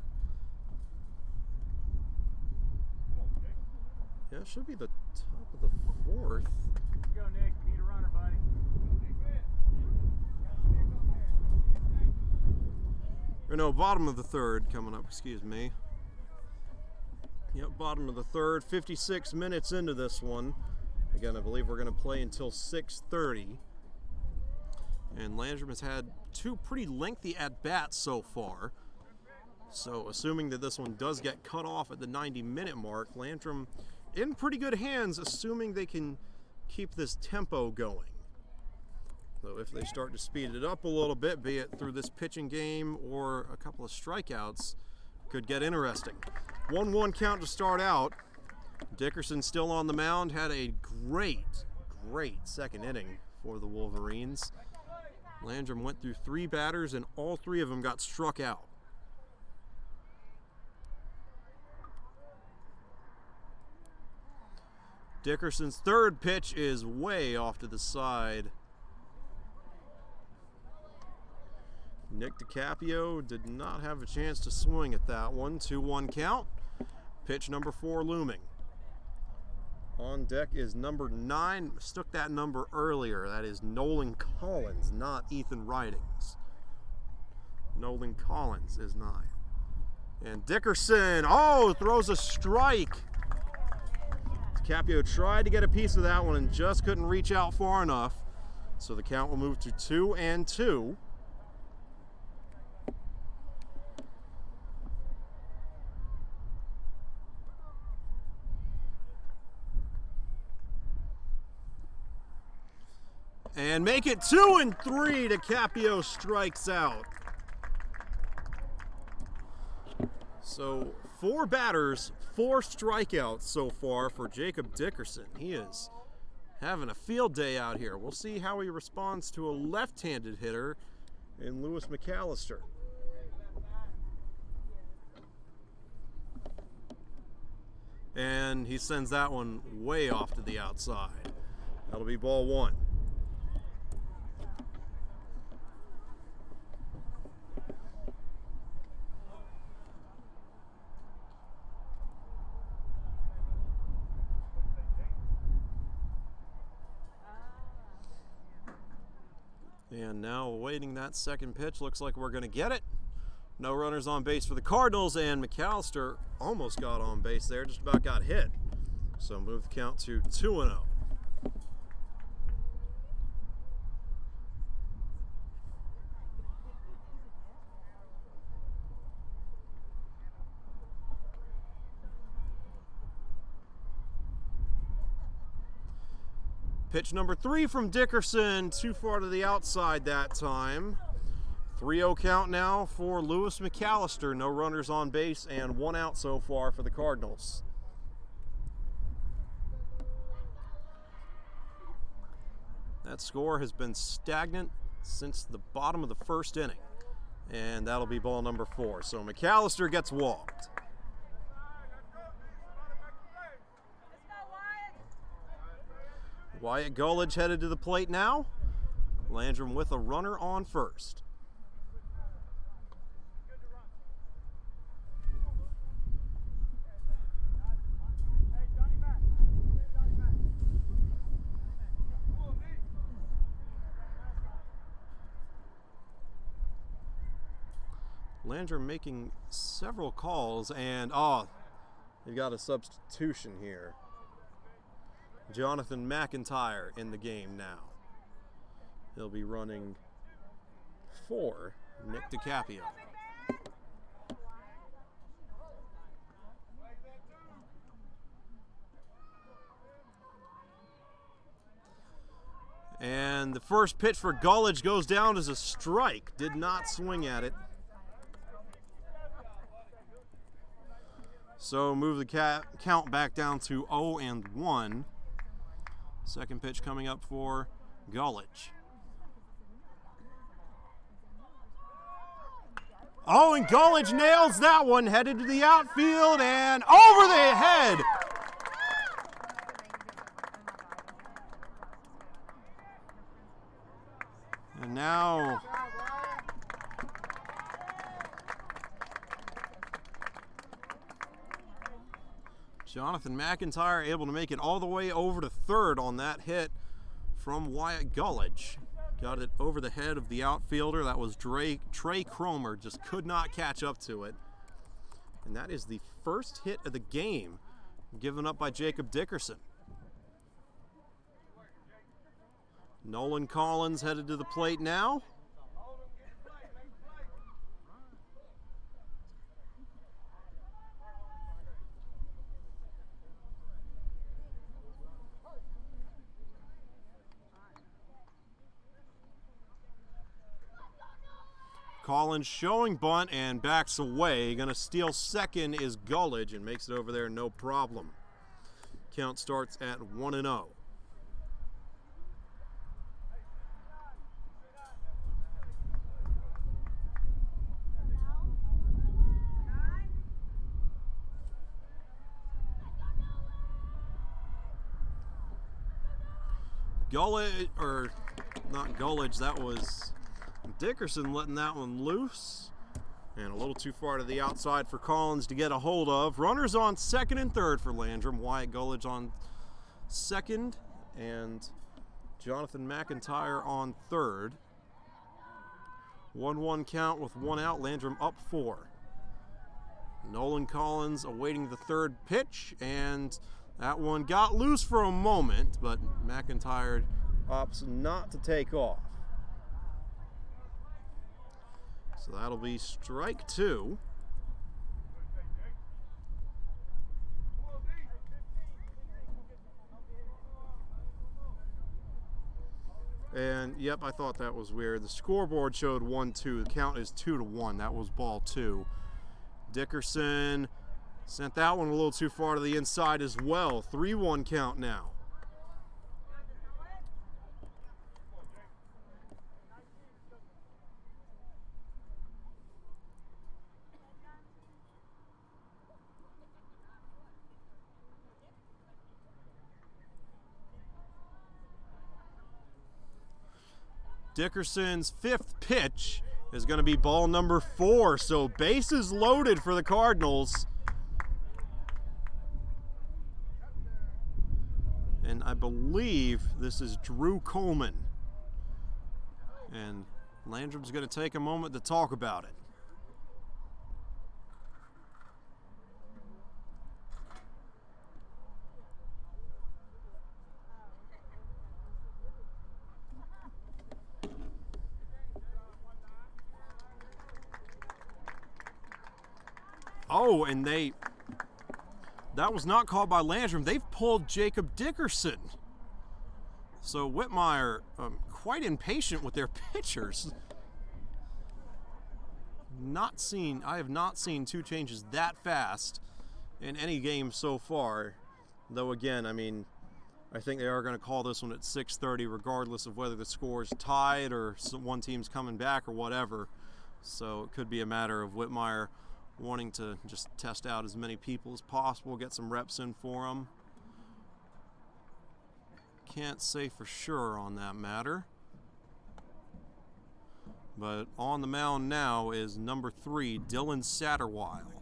Yeah, it should be the top of the fourth. Go, Nick. You need a runner, buddy. Or no, bottom of the third coming up, excuse me. Yep, bottom of the third, 56 minutes into this one. Again, I believe we're going to play until 6:30. And Landrum has had two pretty lengthy at-bats so far. So assuming that this one does get cut off at the 90-minute mark, Landrum in pretty good hands, assuming they can keep this tempo going. So if they start to speed it up a little bit, be it through this pitching game or a couple of strikeouts, could get interesting. 1-1 count to start out. Dickerson still on the mound, had a great second inning for the Wolverines. Landrum went through 3 batters and all 3 of them got struck out. Dickerson's third pitch is way off to the side. Nick DiCaprio did not have a chance to swing at that one. 2-1 count. Pitch number 4 looming. On deck is number 9. Stuck that number earlier. That is Nolan Collins, not Ethan Ridings. Nolan Collins is 9. And Dickerson, throws a strike. DiCaprio tried to get a piece of that one and just couldn't reach out far enough. So the count will move to 2-2. And make it 2-3. DiCaprio strikes out. So 4 batters, 4 strikeouts so far for Jacob Dickerson. He is having a field day out here. We'll see how he responds to a left-handed hitter in Lewis McAllister. And he sends that one way off to the outside. That'll be ball 1. And now awaiting that second pitch. Looks like we're going to get it. No runners on base for the Cardinals, and McAllister almost got on base there, just about got hit. So move the count to 2-0. Pitch number 3 from Dickerson, too far to the outside that time. 3-0 count now for Lewis McAllister. No runners on base and 1 out so far for the Cardinals. That score has been stagnant since the bottom of the first inning. And that'll be ball number 4. So McAllister gets walked. Wyatt Gullidge headed to the plate now. Landrum with a runner on first. Landrum making several calls, and they've got a substitution here. Jonathan McIntyre in the game now. He'll be running for Nick DiCaprio. And the first pitch for Gullidge goes down as a strike. Did not swing at it. So move the count back down to 0-1. Second pitch coming up for Gullidge. And Gullidge nails that one, headed to the outfield and over the head. And now Jonathan McIntyre able to make it all the way over to third on that hit from Wyatt Gullidge. Got it over the head of the outfielder. That was Trey Cromer, just could not catch up to it. And that is the first hit of the game given up by Jacob Dickerson. Nolan Collins headed to the plate now. Collins showing bunt and backs away. Going to steal second is Gullidge and makes it over there no problem. Count starts at 1-0. Gullidge, or not Gullidge, that was Dickerson letting that one loose. And a little too far to the outside for Collins to get a hold of. Runners on second and third for Landrum. Wyatt Gullidge on second and Jonathan McIntyre on third. 1-1 count with one out. Landrum up 4. Nolan Collins awaiting the third pitch, and that one got loose for a moment, but McIntyre opts not to take off. So that'll be strike 2. And yep, I thought that was weird. The scoreboard showed 1-2. The count is 2-1. That was ball 2. Dickerson sent that one a little too far to the inside as well. 3-1 count now. Dickerson's 5th pitch is going to be ball number 4, so bases loaded for the Cardinals. And I believe this is Drew Coleman. And Landrum's going to take a moment to talk about it. Oh, and that was not called by Landrum. They've pulled Jacob Dickerson. So Whitmire, quite impatient with their pitchers. I have not seen 2 changes that fast in any game so far. Though again, I mean, I think they are going to call this one at 6:30 regardless of whether the score is tied or one team's coming back or whatever. So it could be a matter of Whitmire wanting to just test out as many people as possible, get some reps in for them. Can't say for sure on that matter. But on the mound now is number 3, Dylan Satterwile.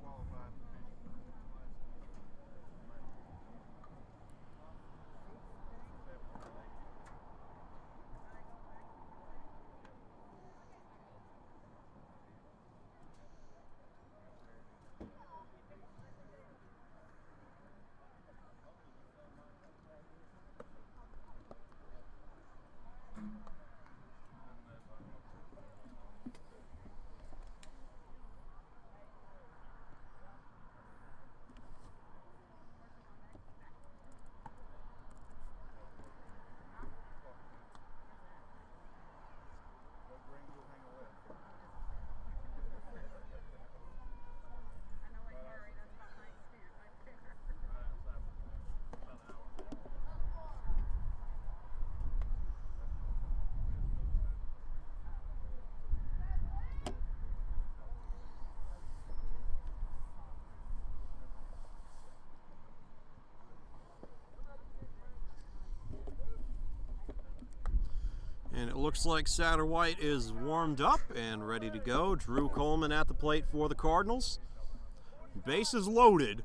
And it looks like Satterwhite is warmed up and ready to go. Drew Coleman at the plate for the Cardinals. Bases loaded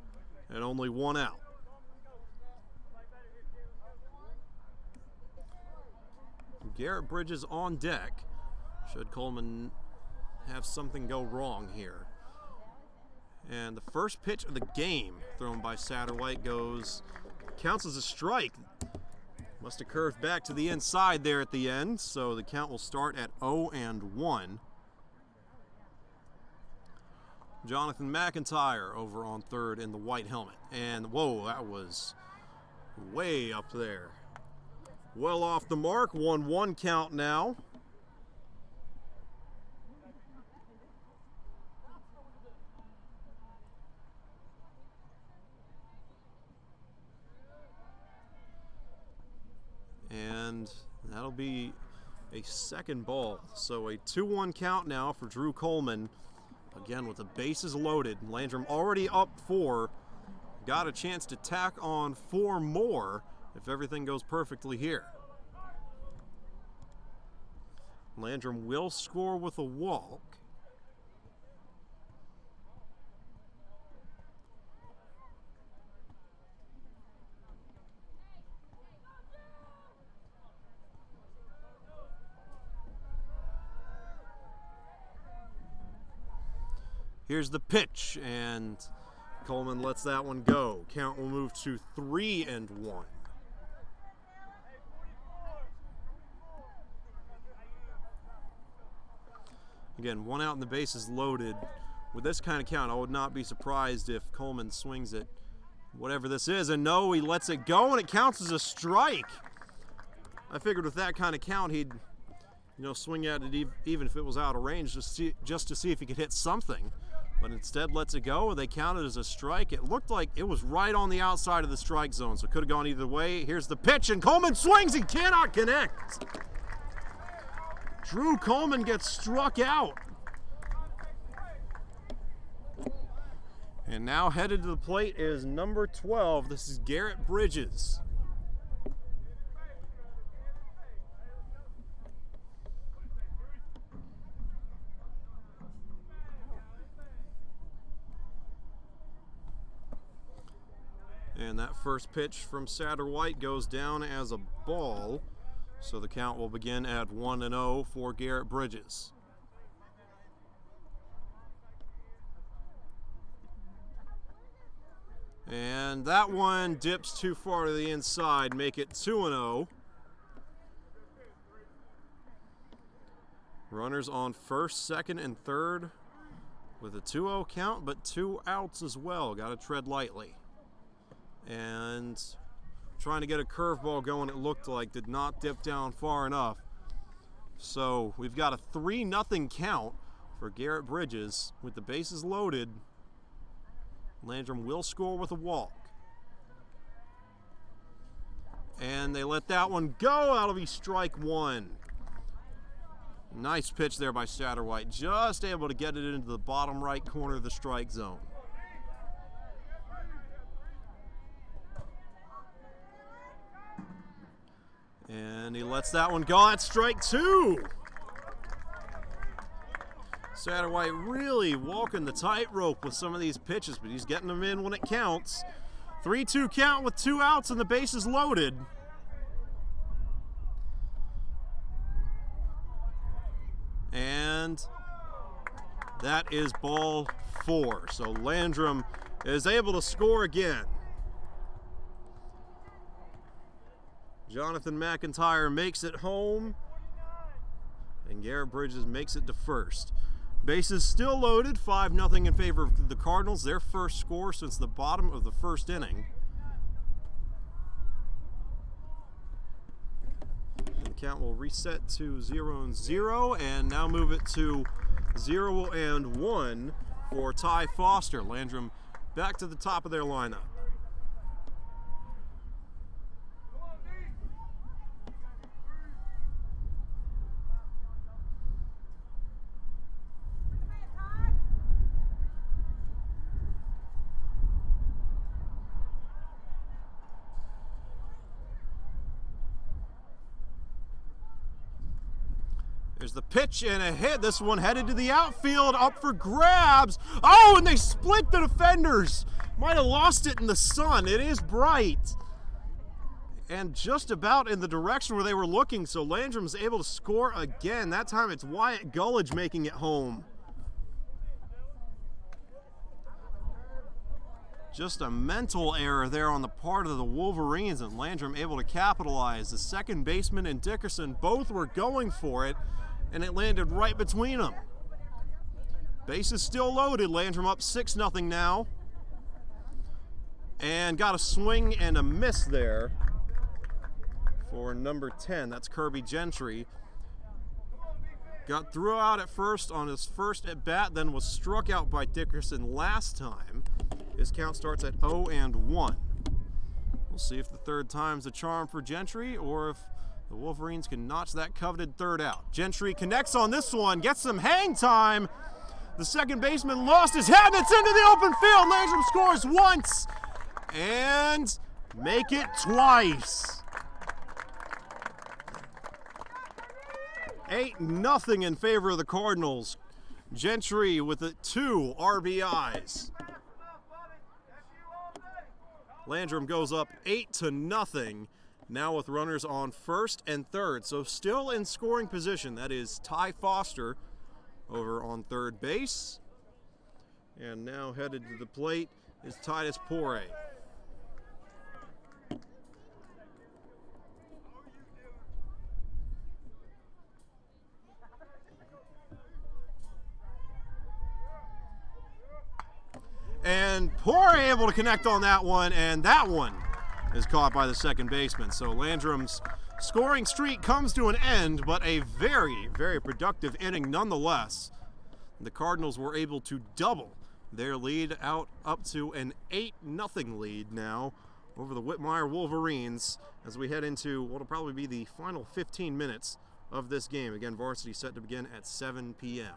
and only one out. Garrett Bridges on deck. Should Coleman have something go wrong here. And the first pitch of the game thrown by Satterwhite counts as a strike. Must have curved back to the inside there at the end, so the count will start at 0-1. Jonathan McIntyre over on third in the white helmet. And whoa, that was way up there. Well off the mark, 1-1 count now. And that'll be a second ball. So a 2-1 count now for Drew Coleman. Again, with the bases loaded. Landrum already up 4. Got a chance to tack on 4 more if everything goes perfectly here. Landrum will score with a walk. Here's the pitch, and Coleman lets that one go. Count will move to 3-1. Again, 1 out and the bases loaded. With this kind of count, I would not be surprised if Coleman swings it, whatever this is. And no, he lets it go, and it counts as a strike. I figured with that kind of count, he'd swing at it even if it was out of range, just to see if he could hit something. But instead lets it go. They count it as a strike. It looked like it was right on the outside of the strike zone, so it could have gone either way. Here's the pitch, and Coleman swings. He cannot connect. Drew Coleman gets struck out. And now headed to the plate is number 12. This is Garrett Bridges. And that first pitch from Satterwhite goes down as a ball. So the count will begin at 1-0 for Garrett Bridges. And that one dips too far to the inside, make it 2-0. Runners on first, second, and third with a 2-0 count, but 2 outs as well. Got to tread lightly. And trying to get a curveball going, it looked like, did not dip down far enough. So we've got a 3-0 count for Garrett Bridges with the bases loaded. Landrum will score with a walk. And they let that one go. That'll be strike 1. Nice pitch there by Satterwhite. Just able to get it into the bottom right corner of the strike zone. And he lets that one go. That's strike 2. Satterwhite really walking the tightrope with some of these pitches, but he's getting them in when it counts. 3-2 count with 2 outs and the bases loaded. And that is ball 4. So Landrum is able to score again. Jonathan McIntyre makes it home, and Garrett Bridges makes it to first. Bases still loaded, 5-0 in favor of the Cardinals, their first score since the bottom of the first inning. The count will reset to 0-0, and now move it to 0-1 for Ty Foster. Landrum back to the top of their lineup. There's the pitch and a hit. This one headed to the outfield, up for grabs. Oh, and they split the defenders. Might have lost it in the sun. It is bright. and just about in the direction where they were looking, so Landrum's able to score again. That time it's Wyatt Gullidge making it home. Just a mental error there on the part of the Wolverines, and Landrum able to capitalize. The second baseman and Dickerson both were going for it, and it landed right between them. Base is still loaded. Landrum up 6-0 now. And got a swing and a miss there for number 10. That's Kirby Gentry. Got thrown out at first on his first at bat, then was struck out by Dickerson last time. His count starts at 0-1. We'll see if the third time's a charm for Gentry or if the Wolverines can notch that coveted third out. Gentry connects on this one, gets some hang time. The second baseman lost his head, and it's into the open field. Landrum scores once and make it twice. 8-0 in favor of the Cardinals. Gentry with the 2 RBIs. Landrum goes up 8-0, now with runners on first and third. So still in scoring position. That is Ty Foster over on third base. And now headed to the plate is Titus Poirier. And Poirier able to connect on that one, and that one is caught by the second baseman. So Landrum's scoring streak comes to an end, but a very, very productive inning nonetheless. The Cardinals were able to double their lead out up to an 8-0 lead now over the Whitmire Wolverines as we head into what will probably be the final 15 minutes of this game. Again, varsity set to begin at 7 p.m.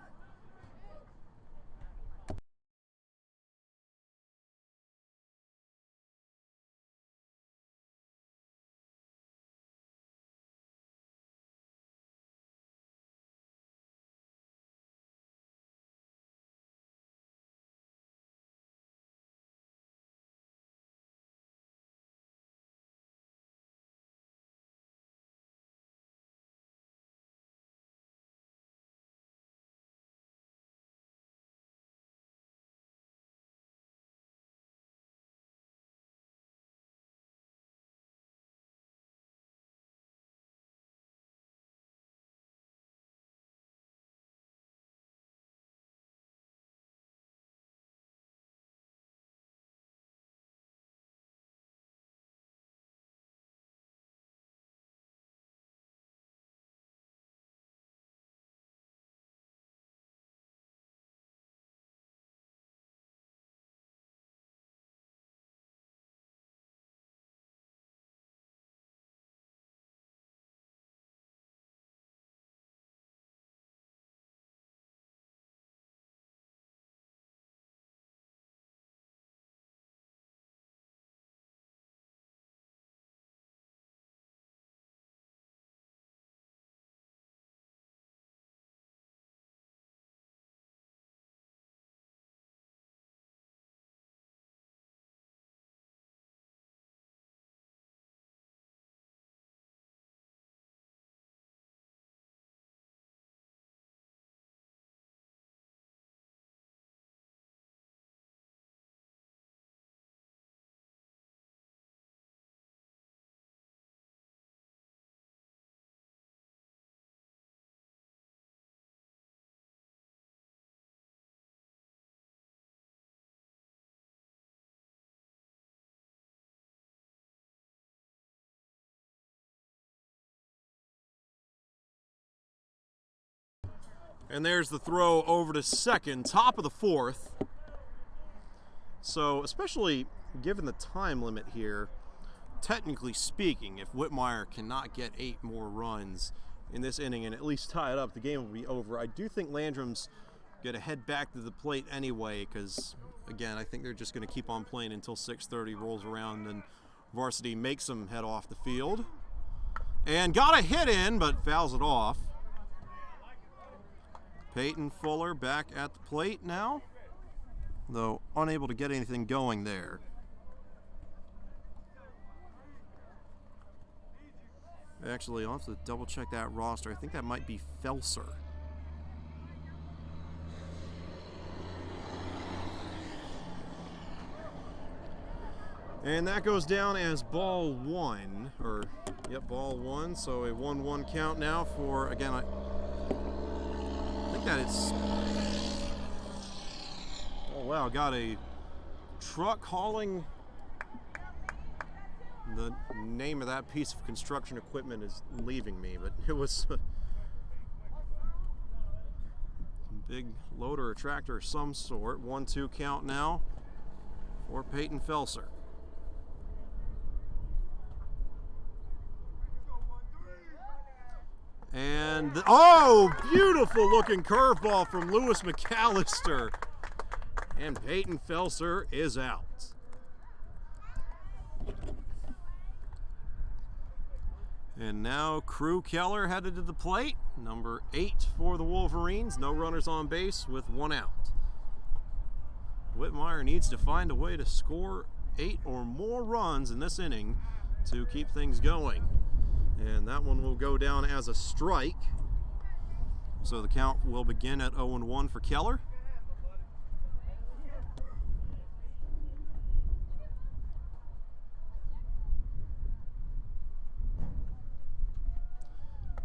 And there's the throw over to second, top of the fourth. So, especially given the time limit here, technically speaking, if Whitmire cannot get 8 more runs in this inning and at least tie it up, the game will be over. I do think Landrum's going to head back to the plate anyway because, again, I think they're just going to keep on playing until 6:30 rolls around and varsity makes them head off the field. And got a hit in, but fouls it off. Peyton Fuller back at the plate now, though unable to get anything going there. Actually, I'll have to double check that roster. I think that might be Felser. And that goes down as ball one, ball one. So a 1-1 count now for, again, I think that it's, oh wow, got a truck hauling, the name of that piece of construction equipment is leaving me, but it was a big loader or tractor of some sort. 1-2 count now for Peyton Felser. And, beautiful looking curveball from Lewis McAllister. And Peyton Felser is out. And now Crew Keller headed to the plate. Number 8 for the Wolverines. No runners on base with 1 out. Whitmire needs to find a way to score 8 or more runs in this inning to keep things going. And that one will go down as a strike. So the count will begin at 0-1 for Keller.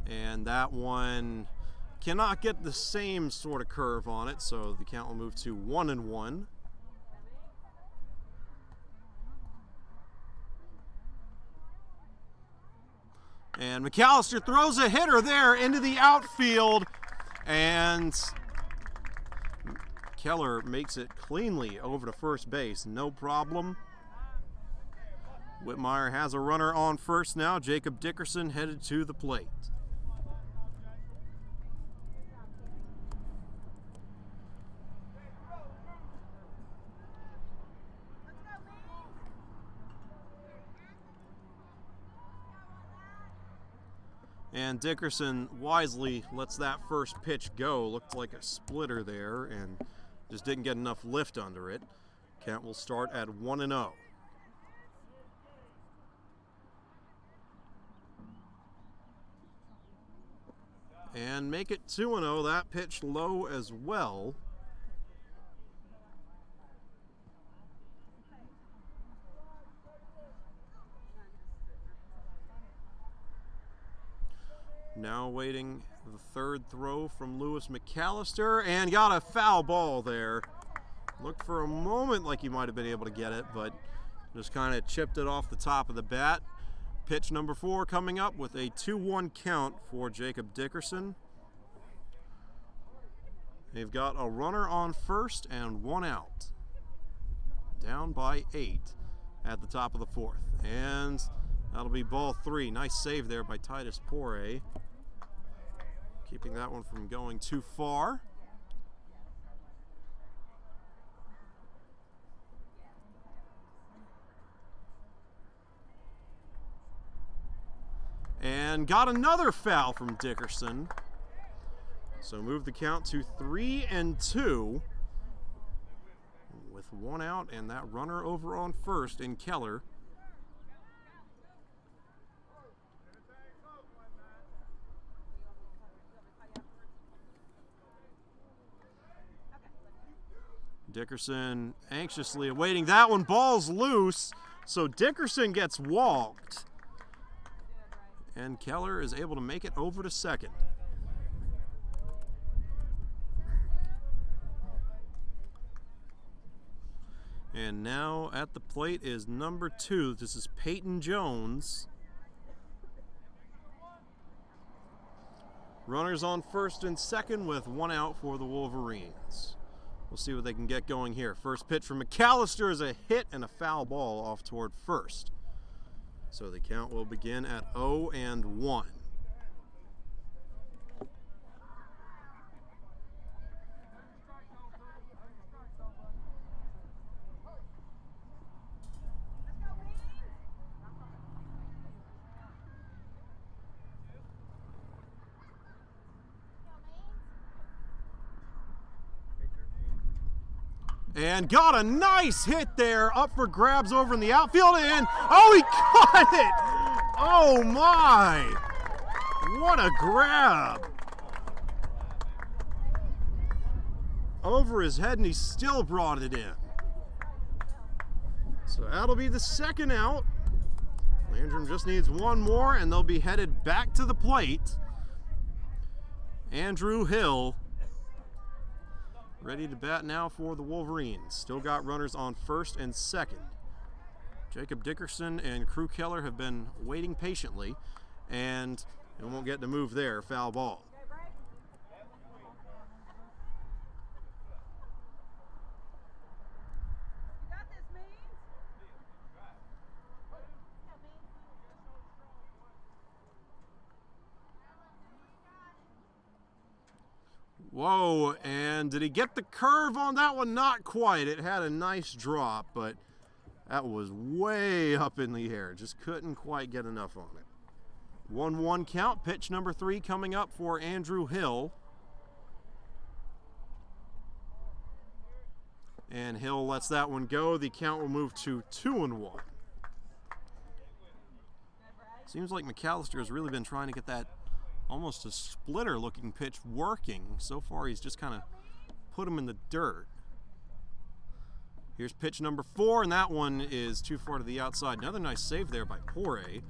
And that one cannot get the same sort of curve on it, so the count will move to 1-1. And McAllister throws a hitter there into the outfield, and Keller makes it cleanly over to first base, no problem. Whitmire has a runner on first now. Jacob Dickerson headed to the plate. And Dickerson wisely lets that first pitch go. Looked like a splitter there and just didn't get enough lift under it. Count will start at 1-0. And make it 2-0. That pitch low as well. Now waiting the third throw from Lewis McAllister, and got a foul ball there. Looked for a moment like he might have been able to get it, but just kind of chipped it off the top of the bat. Pitch number 4 coming up with a 2-1 count for Jacob Dickerson. They've got a runner on first and 1 out. Down by 8 at the top of the 4th. And that'll be ball 3. Nice save there by Titus Poirier, keeping that one from going too far. And got another foul from Dickerson. So move the count to 3-2 with 1 out and that runner over on first in Keller. Dickerson anxiously awaiting that one. Ball's loose, so Dickerson gets walked. And Keller is able to make it over to second. And now at the plate is number 2. This is Peyton Jones. Runners on first and second with 1 out for the Wolverines. We'll see what they can get going here. First pitch from McAllister is a hit and a foul ball off toward first. So the count will begin at 0-1. And got a nice hit there, up for grabs over in the outfield, and oh, he caught it! Oh my! What a grab! Over his head, and he still brought it in. So that'll be the second out. Landrum just needs one more, and they'll be headed back to the plate. Andrew Hill ready to bat now for the Wolverines. Still got runners on first and second. Jacob Dickerson and Crew Keller have been waiting patiently, and it won't get to move there. Foul ball. Whoa, and did he get the curve on that one? Not quite. It had a nice drop, but that was way up in the air. Just couldn't quite get enough on it. 1-1 count. Pitch number 3 coming up for Andrew Hill. And Hill lets that one go. The count will move to 2-1. Seems like McAllister has really been trying to get that almost a splitter looking pitch working. So far he's just kind of put him in the dirt. Here's pitch number 4, and that one is too far to the outside. Another nice save there by Poirier.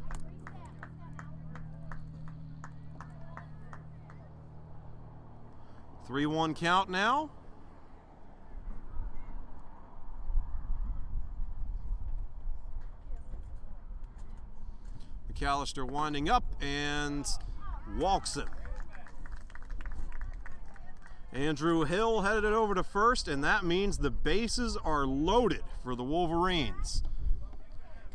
Three 3-1 count now. McAllister winding up and walks him. Andrew Hill headed it over to first, and that means the bases are loaded for the Wolverines.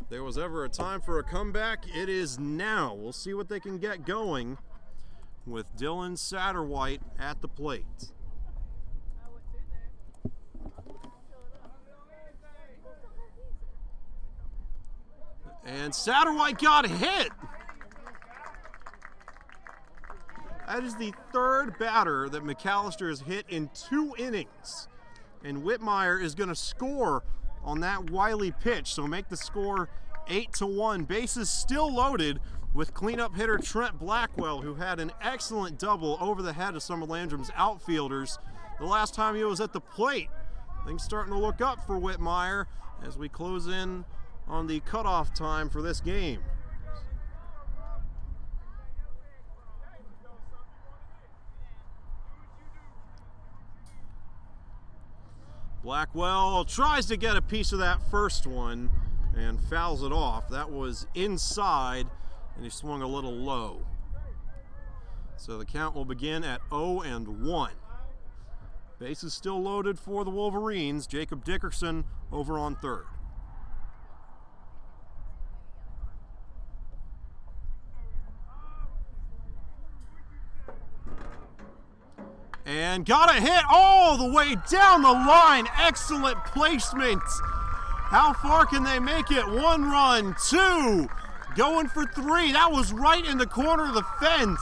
If there was ever a time for a comeback, it is now. We'll see what they can get going with Dylan Satterwhite at the plate. And Satterwhite got hit. That is the third batter that McAllister has hit in 2 innings. And Whitmire is going to score on that wily pitch, so make the score 8-1. Bases still loaded with cleanup hitter Trent Blackwell, who had an excellent double over the head of some of Landrum's outfielders the last time he was at the plate. Things starting to look up for Whitmire as we close in on the cutoff time for this game. Blackwell tries to get a piece of that first one and fouls it off. That was inside, and he swung a little low. So the count will begin at 0-1. Bases still loaded for the Wolverines. Jacob Dickerson over on third. And got a hit all the way down the line. Excellent placement. How far can they make it? 1 run, 2, going for 3. That was right in the corner of the fence.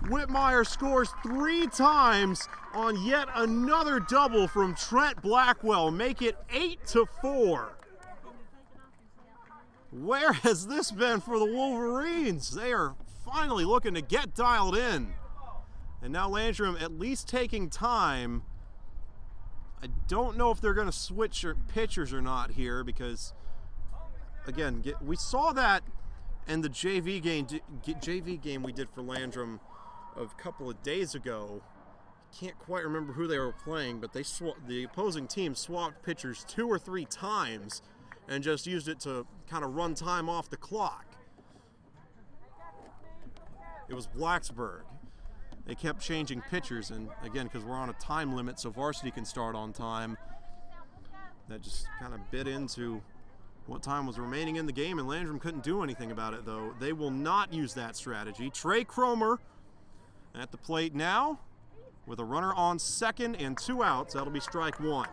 Whitmire scores 3 times on yet another double from Trent Blackwell. Make it 8-4. Where has this been for the Wolverines? They are finally looking to get dialed in. And now Landrum at least taking time. I don't know if they're going to switch pitchers or not here because, again, we saw that in the JV game we did for Landrum a couple of days ago. Can't quite remember who they were playing, but the opposing team swapped pitchers 2 or 3 times and just used it to kind of run time off the clock. It was Blacksburg. They kept changing pitchers, and again, because we're on a time limit so varsity can start on time, that just kind of bit into what time was remaining in the game, and Landrum couldn't do anything about it, though. They will not use that strategy. Trey Cromer at the plate now with a runner on second and 2 outs. That'll be strike 1.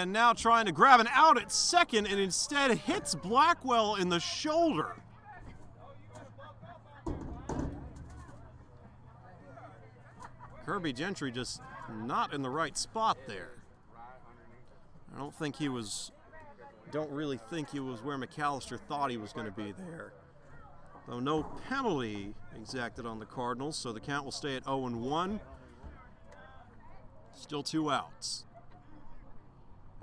And now trying to grab an out at second and instead hits Blackwell in the shoulder. Kirby Gentry just not in the right spot there. I don't really think he was where McAllister thought he was going to be there. Though no penalty exacted on the Cardinals, so the count will stay at 0-1. Still 2 outs.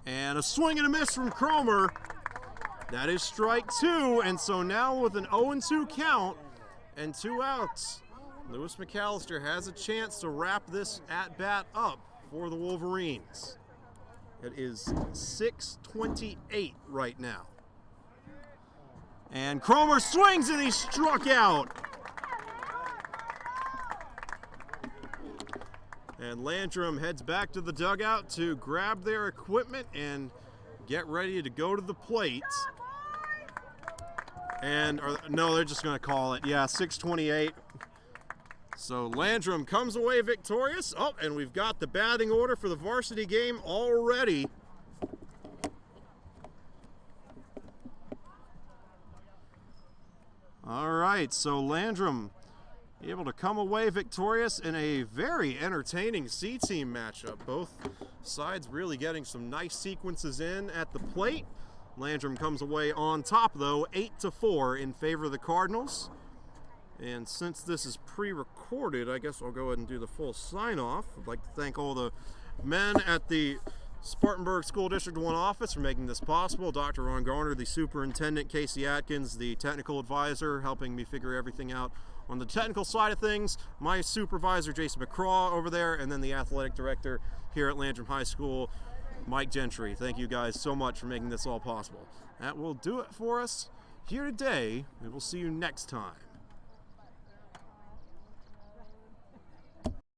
And a swing and a miss from Cromer. That is strike 2, and so now with an 0-2 count and 2 outs, Lewis McAllister has a chance to wrap this at-bat up for the Wolverines. It is 6:28 right now. And Cromer swings and he's struck out. And Landrum heads back to the dugout to grab their equipment and get ready to go to the plate. And, no, they're just going to call it. Yeah, 6:28. So Landrum comes away victorious. Oh, and we've got the batting order for the varsity game already. All right, so Landrum able to come away victorious in a very entertaining C-team matchup. Both sides really getting some nice sequences in at the plate. Landrum comes away on top, though, 8-4 in favor of the Cardinals. And since this is pre-recorded, I guess I'll go ahead and do the full sign-off. I'd like to thank all the men at the Spartanburg School District 1 office for making this possible. Dr. Ron Garner, the superintendent, Casey Atkins, the technical advisor, helping me figure everything out on the technical side of things, my supervisor, Jason McCraw, over there, and then the athletic director here at Landrum High School, Mike Gentry. Thank you guys so much for making this all possible. That will do it for us here today. We will see you next time.